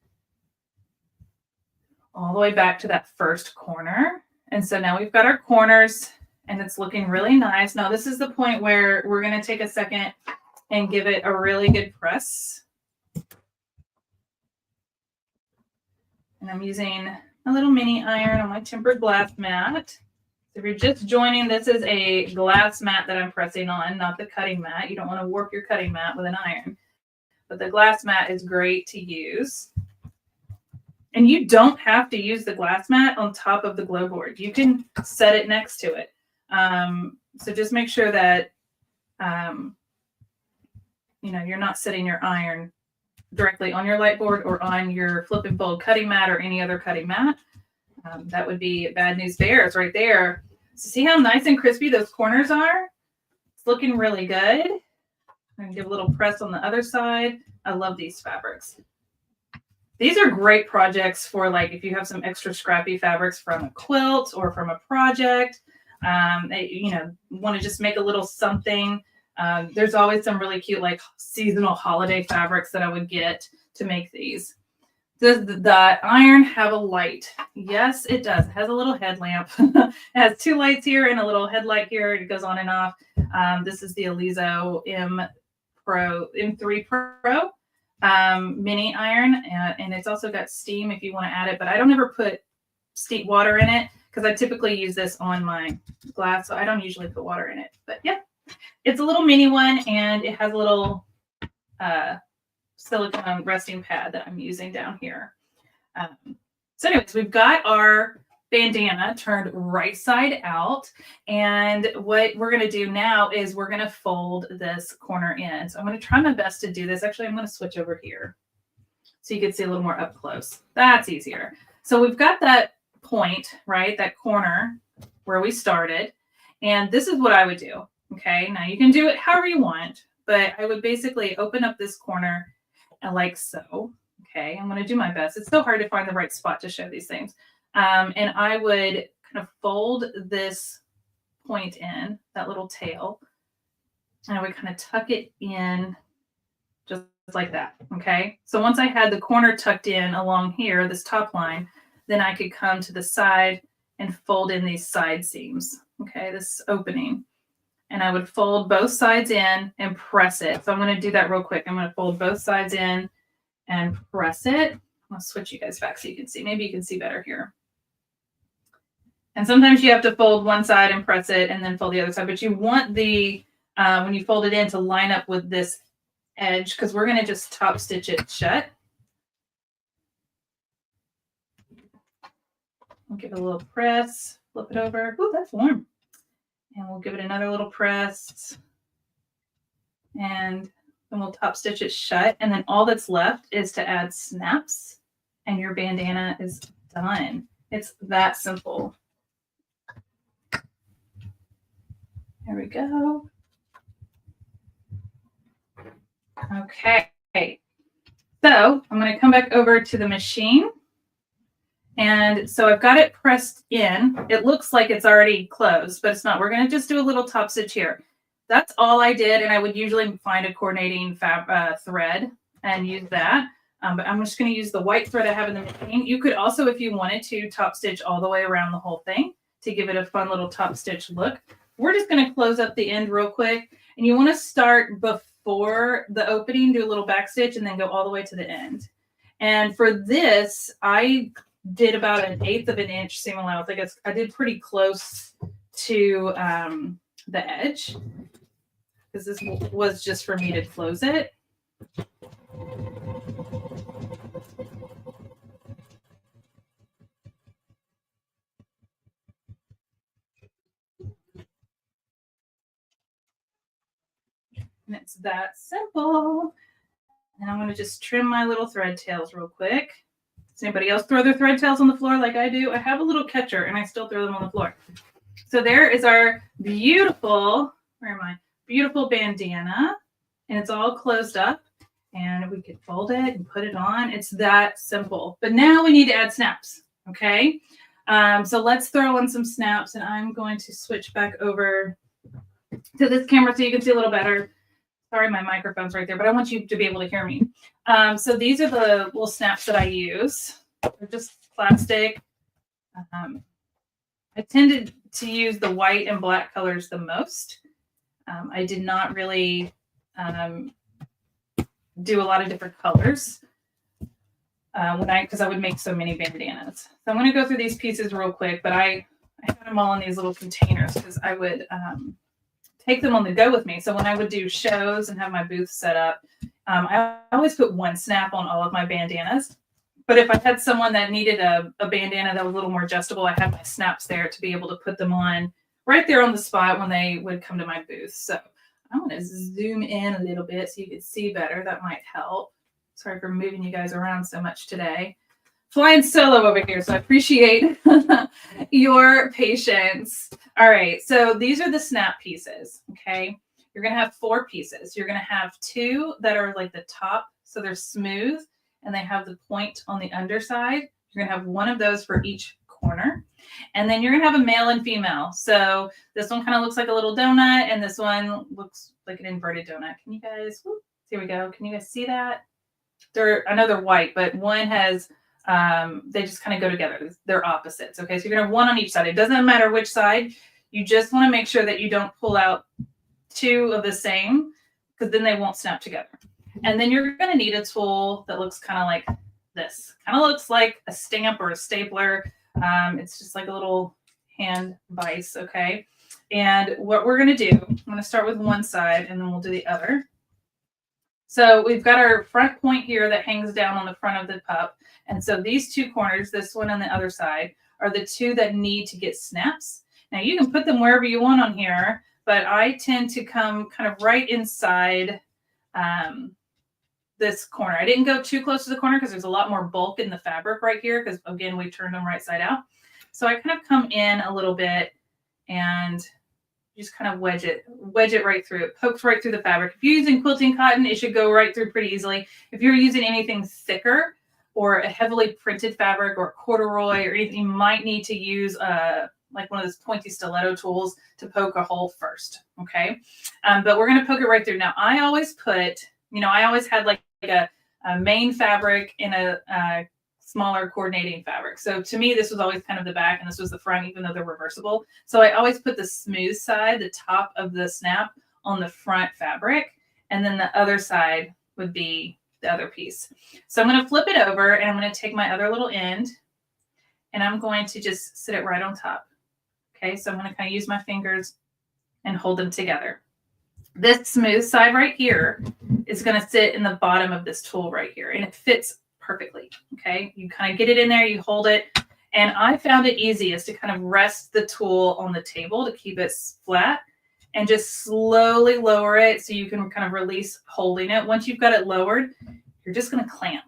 all the way back to that first corner. And so now we've got our corners and it's looking really nice. Now this is the point where we're going to take a second and give it a really good press. And I'm using a little mini iron on my tempered glass mat. So if you're just joining, this is a glass mat that I'm pressing on, not the cutting mat. You don't want to warp your cutting mat with an iron. But the glass mat is great to use. And you don't have to use the glass mat on top of the glow board. You can set it next to it. So just make sure that, you're not setting your iron directly on your light board or on your flip and fold cutting mat or any other cutting mat. That would be bad news bears right there. So see how nice and crispy those corners are? It's looking really good. I'm gonna give a little press on the other side. I love these fabrics. These are great projects for like if you have some extra scrappy fabrics from a quilt or from a project, want to just make a little something. There's always some really cute like seasonal holiday fabrics that I would get to make these. Does the iron have a light? Yes, it does. It has a little headlamp. It has 2 lights here and a little headlight here. It goes on and off. This is the Aliso M3 Pro mini iron, and it's also got steam if you want to add it, but I don't ever put steep water in it because I typically use this on my glass, so I don't usually put water in it. But yeah, it's a little mini one, and it has a little silicone resting pad that I'm using down here. So anyways, we've got our bandana turned right side out, and what we're going to do now is we're going to fold this corner in. So I'm going to try my best to do this. Actually, I'm going to switch over here so you can see a little more up close. That's easier. So we've got that point, right, that corner where we started, and this is what I would do. Okay, now you can do it however you want, but I would basically open up this corner and like so. Okay, I'm going to do my best. It's so hard to find the right spot to show these things. And I would kind of fold this point in, that little tail, and I would kind of tuck it in just like that. Okay, so once I had the corner tucked in along here, this top line, then I could come to the side and fold in these side seams. Okay, this opening. And I would fold both sides in and press it. So I'm going to do that real quick. I'm going to fold both sides in and press it. I'll switch you guys back so you can see. Maybe you can see better here. And sometimes you have to fold one side and press it and then fold the other side. But you want the, when you fold it in, to line up with this edge, because we're going to just top stitch it shut. We'll give it a little press, flip it over. Ooh, that's warm. And we'll give it another little press. And then we'll top stitch it shut. And then all that's left is to add snaps and your bandana is done. It's that simple. There we go. Okay. So I'm going to come back over to the machine. And so I've got it pressed in. It looks like it's already closed, but it's not. We're going to just do a little top stitch here. That's all I did. And I would usually find a coordinating thread and use that. But I'm just going to use the white thread I have in the machine. You could also, if you wanted to, top stitch all the way around the whole thing to give it a fun little top stitch look. We're just going to close up the end real quick. And you want to start before the opening, do a little back stitch, and then go all the way to the end. And for this, I did about 1/8 of an inch seam allowance. I did pretty close to the edge because this was just for me to close it. And it's that simple. And I'm going to just trim my little thread tails real quick. Does anybody else throw their thread tails on the floor like I do? I have a little catcher and I still throw them on the floor. So there is our beautiful, where am I? Beautiful bandana. And it's all closed up. And we could fold it and put it on. It's that simple. But now we need to add snaps. Okay. So let's throw on some snaps. And I'm going to switch back over to this camera so you can see a little better. Sorry, my microphone's right there, but I want you to be able to hear me. So these are the little snaps that I use. They're just plastic. I tended to use the white and black colors the most. I did not really do a lot of different colors because I would make so many bandanas. So I'm going to go through these pieces real quick, but I had them all in these little containers because I would take them on the go with me. So when I would do shows and have my booth set up, I always put one snap on all of my bandanas. But if I had someone that needed a bandana that was a little more adjustable, I had my snaps there to be able to put them on right there on the spot when they would come to my booth. So I want to zoom in a little bit so you can see better. That might help. Sorry for moving you guys around so much today. Flying solo over here, so I appreciate your patience. All right, so these are the snap pieces, okay? You're going to have 4 pieces. You're going to have 2 that are like the top, so they're smooth, and they have the point on the underside. You're going to have one of those for each corner. And then you're going to have a male and female. So this one kind of looks like a little donut, and this one looks like an inverted donut. Can you guys, whoop, here we go. Can you guys see that? I know they're white, but one has... they just kind of go together. They're opposites. Okay, so you're gonna have one on each side. It doesn't matter which side. You just want to make sure that you don't pull out 2 of the same, because then they won't snap together. And then you're gonna need a tool that looks kind of like this. Kind of looks like a stamp or a stapler. It's just like a little hand vise. Okay. And what we're gonna do, I'm gonna start with one side and then we'll do the other. So we've got our front point here that hangs down on the front of the pup. And so these 2 corners, this one and the other side, are the 2 that need to get snaps. Now you can put them wherever you want on here, but I tend to come kind of right inside this corner. I didn't go too close to the corner because there's a lot more bulk in the fabric right here because, again, we turned them right side out. So I kind of come in a little bit and just kind of wedge it right through. It pokes right through the fabric. If you're using quilting cotton, it should go right through pretty easily. If you're using anything thicker or a heavily printed fabric or corduroy or anything, you might need to use like one of those pointy stiletto tools to poke a hole first, okay? But we're gonna poke it right through. Now, I always put, I always had like a main fabric and a smaller coordinating fabric. So to me, this was always kind of the back and this was the front, even though they're reversible. So I always put the smooth side, the top of the snap, on the front fabric, and then the other side would be the other piece. So I'm going to flip it over and I'm going to take my other little end and I'm going to just sit it right on top. Okay, so I'm going to kind of use my fingers and hold them together. This smooth side right here is going to sit in the bottom of this tool right here, and it fits perfectly. Okay, you kind of get it in there, you hold it, and I found it easiest to kind of rest the tool on the table to keep it flat and just slowly lower it so you can kind of release holding it. Once you've got it lowered, you're just going to clamp.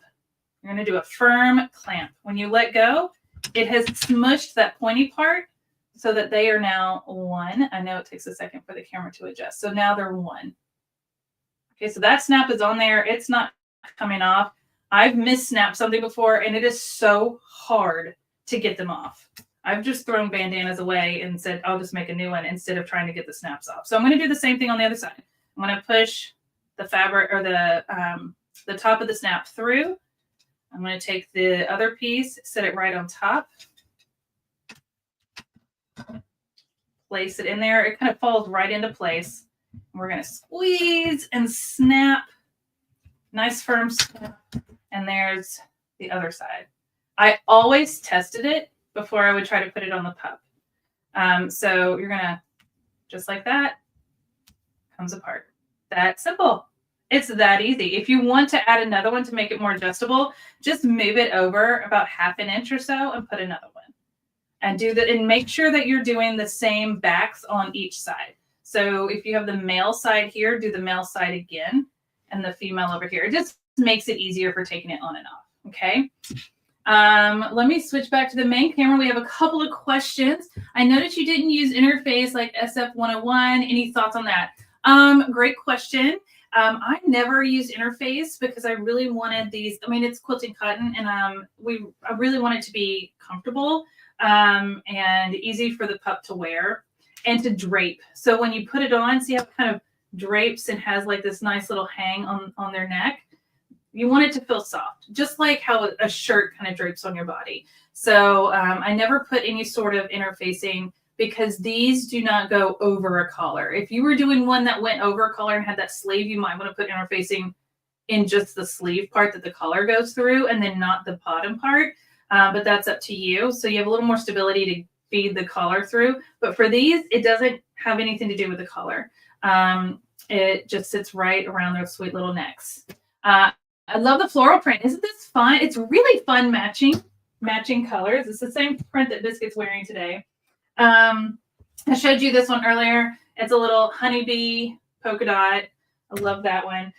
You're going to do a firm clamp. When you let go, it has smushed that pointy part so that they are now one. I know it takes a second for the camera to adjust. So now they're one. Okay, so that snap is on there. It's not coming off. I've missnapped something before, and it is so hard to get them off. I've just thrown bandanas away and said, I'll just make a new one instead of trying to get the snaps off. So I'm going to do the same thing on the other side. I'm going to push the fabric or the top of the snap through. I'm going to take the other piece, set it right on top. Place it in there. It kind of falls right into place. And we're going to squeeze and snap. Nice firm snap. And there's the other side. I always tested it before I would try to put it on the pup. So you're going to, just like that, comes apart. That simple. It's that easy. If you want to add another one to make it more adjustable, just move it over about 1/2 inch or so and put another one. And do that, and make sure that you're doing the same backs on each side. So if you have the male side here, do the male side again, and the female over here. It just makes it easier for taking it on and off. Okay. Let me switch back to the main camera. We have a couple of questions. I noticed you didn't use interface like SF101. Any thoughts on that? Great question. I never used interface because I really wanted these. I mean, it's quilting cotton, and I really want it to be comfortable and easy for the pup to wear and to drape. So when you put it on, see how it kind of drapes and has like this nice little hang on their neck. You want it to feel soft, just like how a shirt kind of drapes on your body. So I never put any sort of interfacing because these do not go over a collar. If you were doing one that went over a collar and had that sleeve, you might want to put interfacing in just the sleeve part that the collar goes through and then not the bottom part. But that's up to you. So you have a little more stability to feed the collar through. But for these, it doesn't have anything to do with the collar. It just sits right around their sweet little necks. I love the floral print. Isn't this fun? It's really fun matching colors. It's the same print that Biscuit's wearing today. I showed you this one earlier. It's a little honeybee polka dot. I love that one.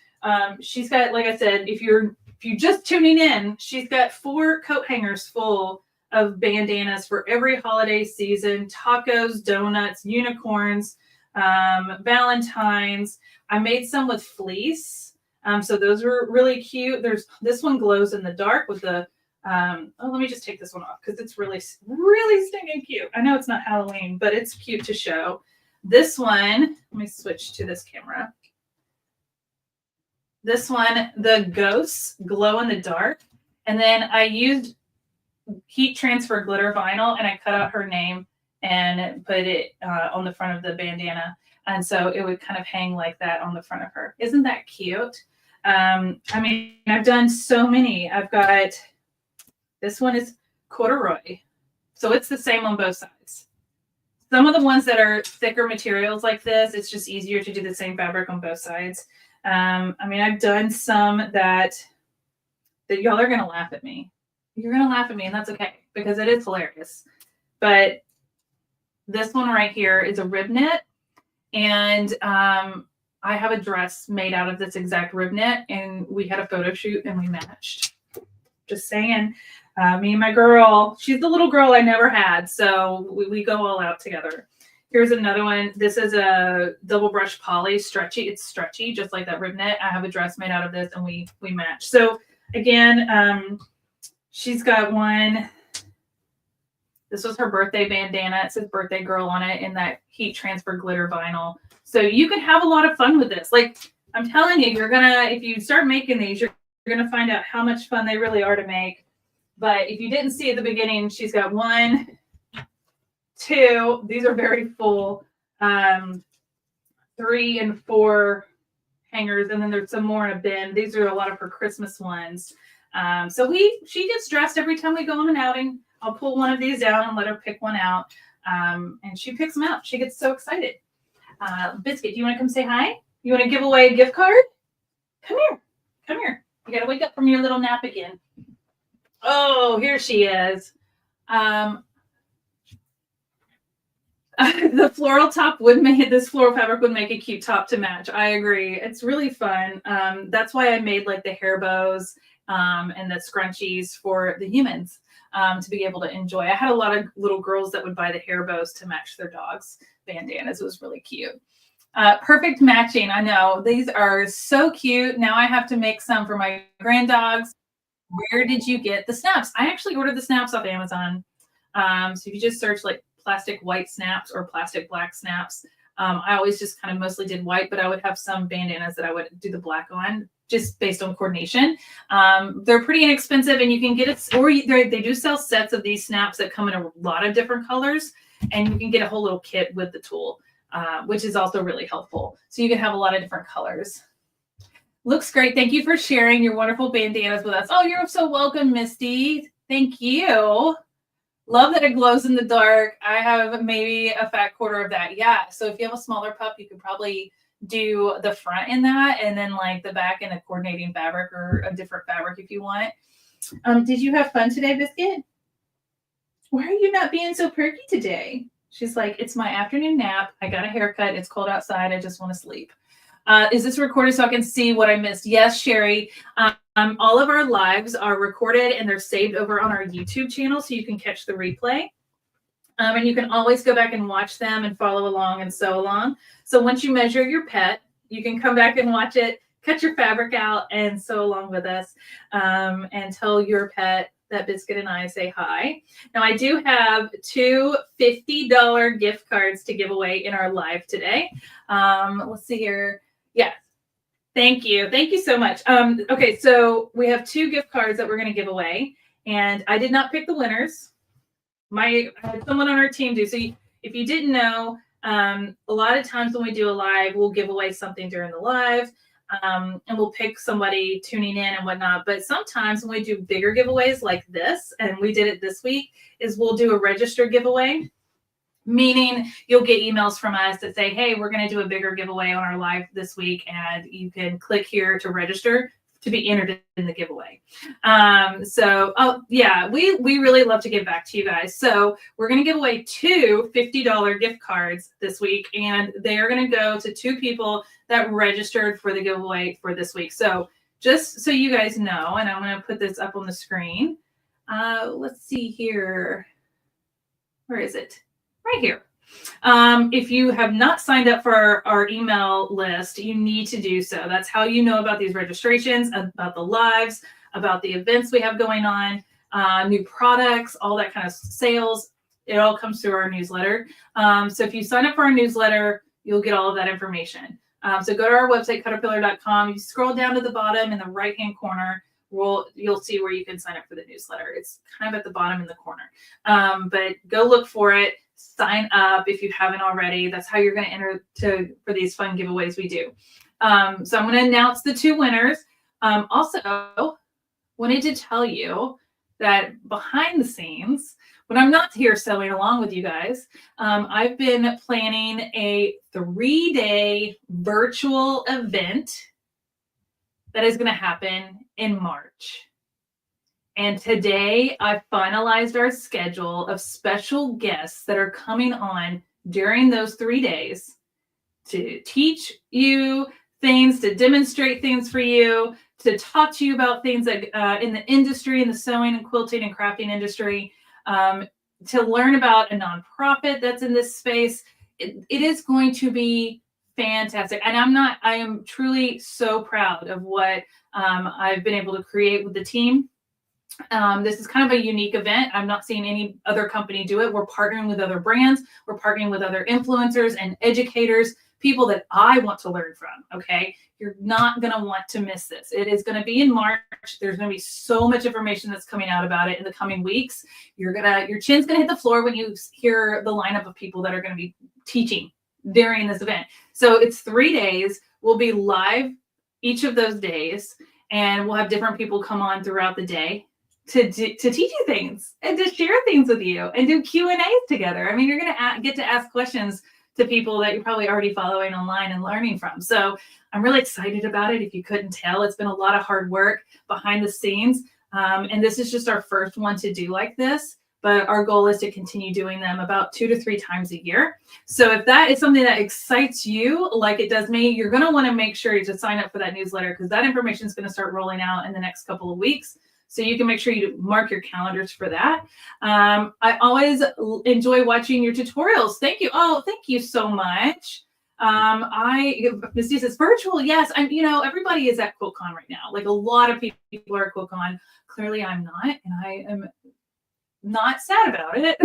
She's got, like I said, if you're just tuning in, she's got 4 coat hangers full of bandanas for every holiday season: tacos, donuts, unicorns, Valentine's. I made some with fleece. So those were really cute. There's this one glows in the dark with the, let me just take this one off because it's really, really stinking cute. I know it's not Halloween, but it's cute to show. This one, let me switch to this camera. This one, the ghosts glow in the dark. And then I used heat transfer glitter vinyl and I cut out her name and put it on the front of the bandana. And so it would kind of hang like that on the front of her. Isn't that cute? I mean, I've done so many. I've got, this one is corduroy. So it's the same on both sides. Some of the ones that are thicker materials like this, it's just easier to do the same fabric on both sides. I mean, I've done some that y'all are going to laugh at me. You're going to laugh at me, and that's okay because it is hilarious. But this one right here is a rib knit. And I have a dress made out of this exact rib knit, and we had a photo shoot and we matched. Just saying. Me and my girl, she's the little girl I never had, so we go all out together. Here's another one. This is a double brush poly stretchy. It's stretchy, just like that rib knit. I have a dress made out of this, and we match. So again, she's got one. This was her birthday bandana. It says birthday girl on it in that heat transfer glitter vinyl. So you can have a lot of fun with this. Like I'm telling you, if you start making these, you're gonna find out how much fun they really are to make. But if you didn't see at the beginning, she's got 1, 2. These are very full. 3 and 4 hangers, and then there's some more in a bin. These are a lot of her Christmas ones. So she gets dressed every time we go on an outing. I'll pull one of these out and let her pick one out. And she picks them out. She gets so excited. Biscuit, do you want to come say hi? You want to give away a gift card? Come here. Come here. You got to wake up from your little nap again. Oh, here she is. The floral top would make this floral fabric would make a cute top to match. I agree. It's really fun. That's why I made like the hair bows and the scrunchies for the humans to be able to enjoy. I had a lot of little girls that would buy the hair bows to match their dogs' bandanas. It was really cute. Perfect matching. I know these are so cute. Now I have to make some for my grand dogs. Where did you get the snaps? I actually ordered the snaps off Amazon. So if you just search like plastic white snaps or plastic black snaps, I always just kind of mostly did white, but I would have some bandanas that I would do the black on just based on coordination. They're pretty inexpensive and you can get it, or they do sell sets of these snaps that come in a lot of different colors and you can get a whole little kit with the tool, which is also really helpful. So you can have a lot of different colors. Looks great. Thank you for sharing your wonderful bandanas with us. Oh, you're so welcome, Misty. Thank you. Love that it glows in the dark. I have maybe a fat quarter of that. Yeah. So if you have a smaller pup, you could probably do the front in that and then like the back in a coordinating fabric or a different fabric if you want. Did you have fun today, Biscuit? Why are you not being so perky today? She's like, it's my afternoon nap. I got a haircut. It's cold outside. I just want to sleep. Is this recorded so I can see what I missed? Yes, Sherry. All of our lives are recorded and they're saved over on our YouTube channel so you can catch the replay. And you can always go back and watch them and follow along and sew along. So once you measure your pet, you can come back and watch it, cut your fabric out and sew along with us and tell your pet that Biscuit and I say hi. Now I do have two $50 gift cards to give away in our live today. Let's see here. Yeah. Thank you. Thank you so much. Okay, so we have two gift cards that we're going to give away, and I did not pick the winners. I had someone on our team do. So if you didn't know, a lot of times when we do a live, we'll give away something during the live, and we'll pick somebody tuning in and whatnot. But sometimes when we do bigger giveaways like this, and we did it this week, is we'll do a registered giveaway. Meaning you'll get emails from us that say, hey, we're going to do a bigger giveaway on our live this week. And you can click here to register to be entered in the giveaway. Oh yeah, we really love to give back to you guys. So we're going to give away two $50 gift cards this week. And they are going to go to two people that registered for the giveaway for this week. So just so you guys know, and I'm going to put this up on the screen. Let's see here. Where is it? Right here. If you have not signed up for our email list, you need to do so. That's how you know about these registrations, about the lives, about the events we have going on, new products, all that kind of sales. It all comes through our newsletter. So if you sign up for our newsletter, you'll get all of that information. So go to our website, Caterpillar.com. You scroll down to the bottom in the right-hand corner. You'll see where you can sign up for the newsletter. It's kind of at the bottom in the corner. But go look for it. Sign up if you haven't already. That's how you're going to enter for these fun giveaways we do. So I'm going to announce the two winners. Also, wanted to tell you that behind the scenes, when I'm not here sewing along with you guys, I've been planning a 3-day virtual event that is going to happen in March. And today I finalized our schedule of special guests that are coming on during those 3 days to teach you things, to demonstrate things for you, to talk to you about things that in the industry, in the sewing and quilting and crafting industry, to learn about a nonprofit that's in this space. It is going to be fantastic. And I am truly so proud of what I've been able to create with the team. This is kind of a unique event. I'm not seeing any other company do it. We're partnering with other brands. We're partnering with other influencers and educators, people that I want to learn from. Okay. You're not going to want to miss this. It is going to be in March. There's going to be so much information that's coming out about it in the coming weeks. Your chin's going to hit the floor when you hear the lineup of people that are going to be teaching during this event. So it's 3 days. We'll be live each of those days, and we'll have different people come on throughout the day to teach you things and to share things with you and do Q&As together. I mean, you're going to get to ask questions to people that you're probably already following online and learning from. So I'm really excited about it. If you couldn't tell, it's been a lot of hard work behind the scenes. And this is just our first one to do like this. but our goal is to continue doing them about 2 to 3 times a year. So if that is something that excites you, like it does me, you're going to want to make sure to sign up for that newsletter, because that information is going to start rolling out in the next couple of weeks. So you can make sure you mark your calendars for that. I always enjoy watching your tutorials. Thank you. Oh, thank you so much. Misty says virtual. Yes, everybody is at QuiltCon right now. Like a lot of people are at QuiltCon. Clearly I'm not, and I am not sad about it.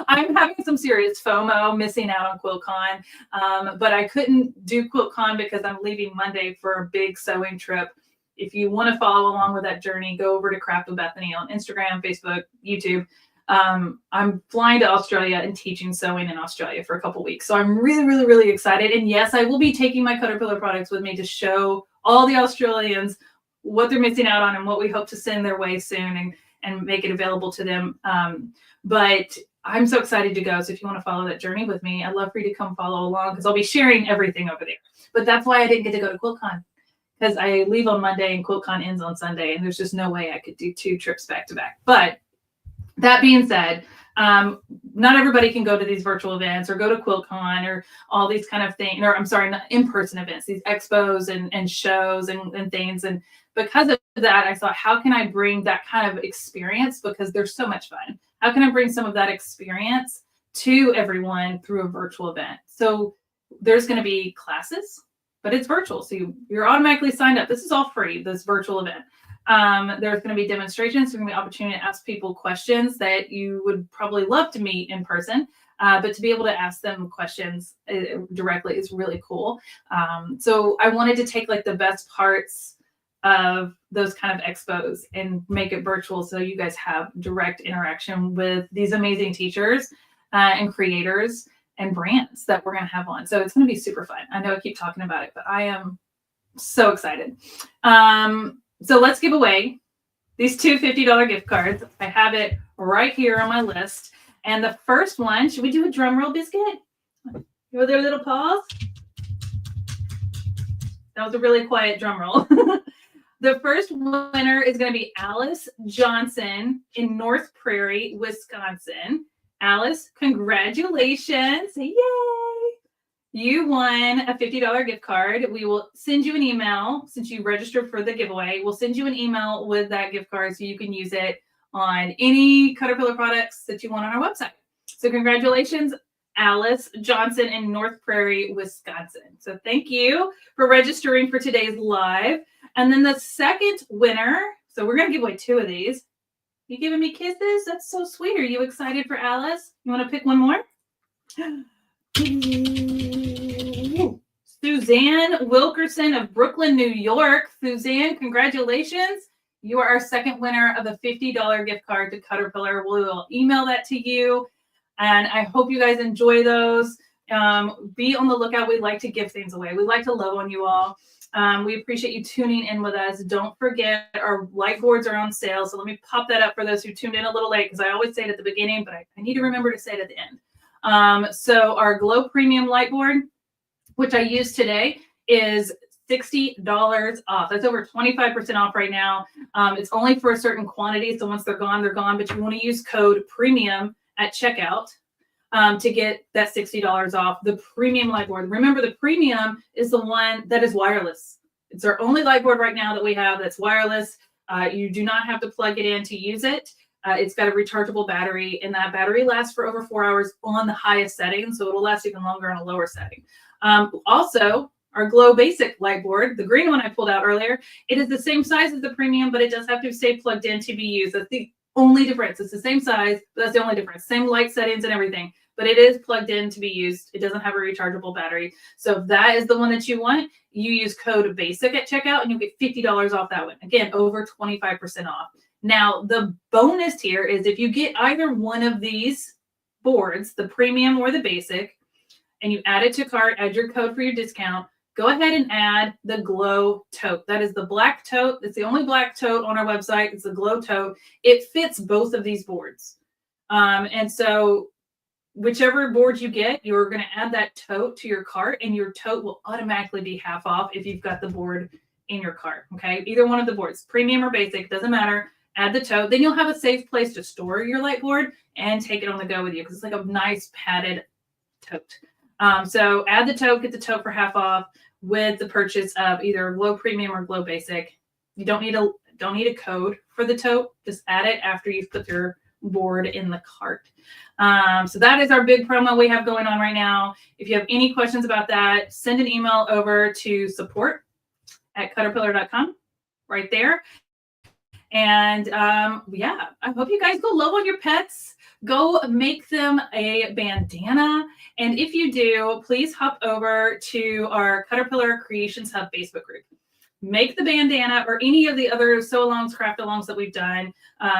I'm having some serious FOMO missing out on QuiltCon, but I couldn't do QuiltCon because I'm leaving Monday for a big sewing trip. If you want to follow along with that journey, go over to Craft with Bethany on Instagram, Facebook, YouTube. I'm flying to Australia and teaching sewing in Australia for a couple weeks. So I'm really, really, really excited. And yes, I will be taking my Caterpillar products with me to show all the Australians what they're missing out on and what we hope to send their way soon and make it available to them. But I'm so excited to go. So if you want to follow that journey with me, I'd love for you to come follow along, because I'll be sharing everything over there. But that's why I didn't get to go to QuiltCon, because I leave on Monday and QuiltCon ends on Sunday, and there's just no way I could do 2 trips back to back. But that being said, not everybody can go to these virtual events or go to QuiltCon or all these kind of things, or I'm sorry, not in-person events, these expos and shows and things. And because of that, I thought, how can I bring that kind of experience, because they're so much fun? How can I bring some of that experience to everyone through a virtual event? So there's going to be classes, but it's virtual. So you're automatically signed up. This is all free, this virtual event. There's going to be demonstrations. There's going to be opportunity to ask people questions that you would probably love to meet in person. But to be able to ask them questions directly is really cool. So I wanted to take like the best parts of those kind of expos and make it virtual, so you guys have direct interaction with these amazing teachers and creators and brands that we're going to have on. So it's going to be super fun. I know I keep talking about it, but I am so excited. So let's give away these 2 $50 gift cards. I have it right here on my list. And the first one, should we do a drum roll, Biscuit? With their little paws? That was a really quiet drum roll. The first winner is going to be Alice Johnson in North Prairie, Wisconsin. Alice, congratulations. Yay! You won a $50 gift card. We will send you an email since you registered for the giveaway. We'll send you an email with that gift card so you can use it on any Caterpillar products that you want on our website. So congratulations, Alice Johnson in North Prairie, Wisconsin. So thank you for registering for today's live. And then the second winner, so we're going to give away 2 of these. You giving me kisses? That's so sweet. Are you excited for Alice? You want to pick one more? Suzanne Wilkerson of Brooklyn, New York. Suzanne, congratulations. You are our second winner of a $50 gift card to Caterpillar. We will email that to you. And I hope you guys enjoy those. Be on the lookout. We like to give things away. We like to love on you all. We appreciate you tuning in with us. Don't forget, our light boards are on sale. So let me pop that up for those who tuned in a little late, because I always say it at the beginning, but I need to remember to say it at the end. So our Glow Premium light board, which I used today, is $60 off. That's over 25% off right now. It's only for a certain quantity. So once they're gone, they're gone. But you want to use code PREMIUM at checkout to get that $60 off the premium light board. Remember, the premium is the one that is wireless. It's our only light board right now that we have that's wireless. You do not have to plug it in to use it. It's got a rechargeable battery, and that battery lasts for over 4 hours on the highest setting. So it'll last even longer on a lower setting. Also, our Glow Basic light board, the green one I pulled out earlier, it is the same size as the premium, but it does have to stay plugged in to be used. That's the only difference. It's the same size, but that's the only difference. Same light settings and everything, but it is plugged in to be used. It doesn't have a rechargeable battery. So if that is the one that you want, you use code BASIC at checkout and you'll get $50 off that one. Again, over 25% off. Now, the bonus here is if you get either one of these boards, the premium or the basic, and you add it to cart, add your code for your discount, go ahead and add the Glow tote. That is the black tote. It's the only black tote on our website. It's the Glow tote. It fits both of these boards. And so whichever board you get, you're going to add that tote to your cart, and your tote will automatically be half off if you've got the board in your cart. Okay. Either one of the boards, premium or basic, doesn't matter. add the tote. Then you'll have a safe place to store your light board and take it on the go with you because it's like a nice padded tote. So add the tote, get the tote for half off with the purchase of either Glow Premium or Glow Basic. You don't need a code for the tote. Just add it after you've put your board in the cart. So that is our big promo we have going on right now. If you have any questions about that, send an email over to support@caterpillar.com right there. And yeah, I hope you guys go love on your pets. Go make them a bandana. And if you do, please hop over to our Caterpillar Creations Hub Facebook group. Make the bandana or any of the other sew-alongs, craft-alongs that we've done.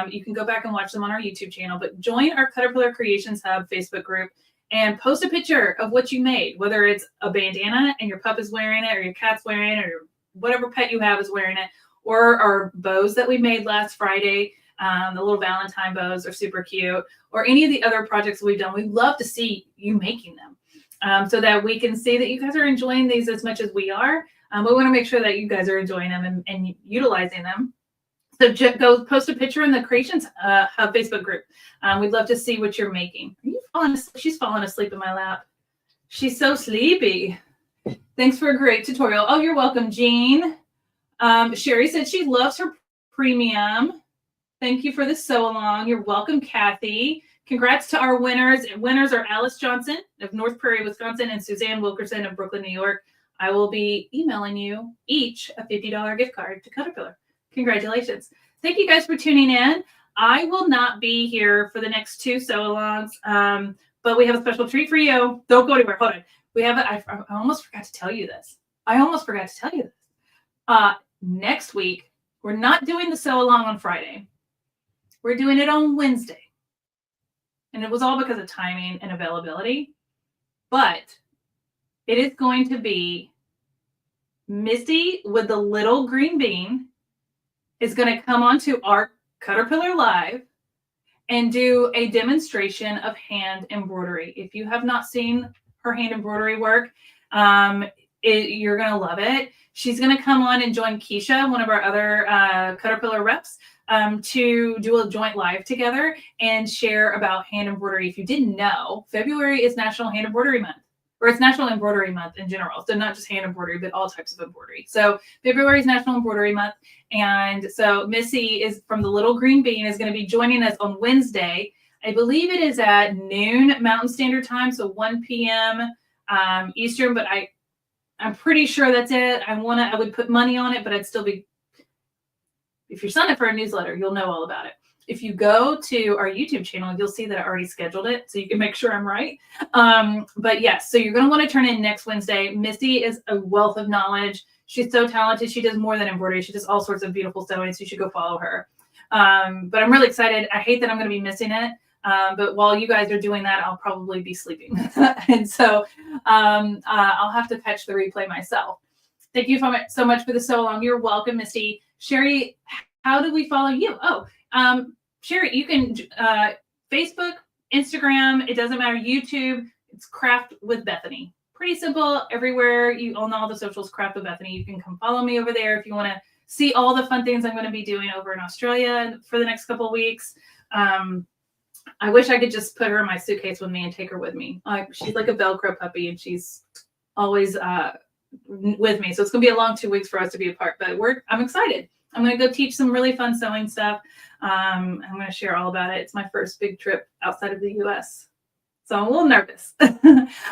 You can go back and watch them on our YouTube channel, but join our Caterpillar Creations Hub Facebook group and post a picture of what you made, whether it's a bandana and your pup is wearing it or your cat's wearing it or whatever pet you have is wearing it, or our bows that we made last Friday. The little Valentine bows are super cute, or any of the other projects we've done. We'd love to see you making them so that we can see that you guys are enjoying these as much as we are. We want to make sure that you guys are enjoying them and utilizing them. So go post a picture in the Creations Hub Facebook group. We'd love to see what you're making. Are you falling asleep? She's falling asleep in my lap. She's so sleepy. Thanks for a great tutorial. Oh, you're welcome, Jean. Sherry said she loves her premium. Thank you for the sew along. You're welcome, Kathy. Congrats to our winners. Winners are Alice Johnson of North Prairie, Wisconsin, and Suzanne Wilkerson of Brooklyn, New York. I will be emailing you each a $50 gift card to Caterpillar. Congratulations. Thank you guys for tuning in. I will not be here for the next 2 sew-alongs, but we have a special treat for you. Don't go anywhere. Hold on. We have I almost forgot to tell you this. Next week, we're not doing the sew-along on Friday. We're doing it on Wednesday. And it was all because of timing and availability. But it is going to be Misty with the little green bean is going to come onto our Caterpillar Live and do a demonstration of hand embroidery. If you have not seen her hand embroidery work, you're going to love it. She's going to come on and join Keisha, one of our other Caterpillar reps, to do a joint live together and share about hand embroidery. If you didn't know, February is National Hand Embroidery Month. Or it's National Embroidery Month in general. So not just hand embroidery, but all types of embroidery. So February is National Embroidery Month. And so Missy is from the Little Green Bean is going to be joining us on Wednesday. I believe it is at noon Mountain Standard Time. So 1 p.m. Eastern, but I'm pretty sure that's it. I would put money on it, but I'd still be, if you're signing up for a newsletter, you'll know all about it. If you go to our YouTube channel, you'll see that I already scheduled it, so you can make sure I'm right. But yes, so you're going to want to turn in next Wednesday. Misty is a wealth of knowledge. She's so talented. She does more than embroidery. She does all sorts of beautiful sewing, so you should go follow her. But I'm really excited. I hate that I'm going to be missing it. But while you guys are doing that, I'll probably be sleeping. And so I'll have to catch the replay myself. Thank you so much for the sew along. You're welcome, Misty. Sherry, how do we follow you? Sherry, you can Facebook, Instagram, it doesn't matter, YouTube, it's Craft with Bethany. Pretty simple everywhere. You on all the socials, Craft with Bethany. You can come follow me over there if you want to see all the fun things I'm going to be doing over in Australia for the next couple of weeks. I wish I could just put her in my suitcase with me and take her with me. She's like a Velcro puppy and she's always with me. So it's going to be a long 2 weeks for us to be apart, but I'm excited. I'm going to go teach some really fun sewing stuff. I'm going to share all about it. It's my first big trip outside of the US. So I'm a little nervous. All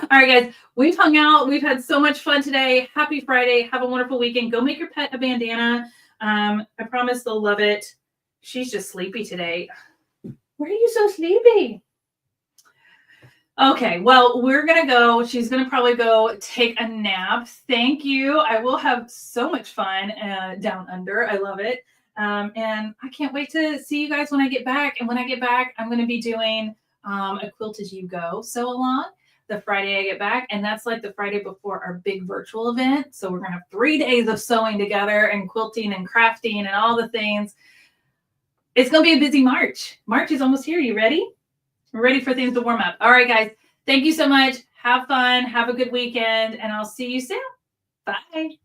right, guys, we've hung out. We've had so much fun today. Happy Friday. Have a wonderful weekend. Go make your pet a bandana. I promise they'll love it. She's just sleepy today. Why are you so sleepy? Okay, well, we're going to go. She's going to probably go take a nap. Thank you. I will have so much fun down under. I love it. And I can't wait to see you guys when I get back. And when I get back, I'm going to be doing a Quilt As You Go sew along the Friday I get back. And that's like the Friday before our big virtual event. So we're going to have 3 days of sewing together and quilting and crafting and all the things. It's going to be a busy March. March is almost here. You ready? We're ready for things to warm up. All right, guys. Thank you so much. Have fun. Have a good weekend. And I'll see you soon. Bye.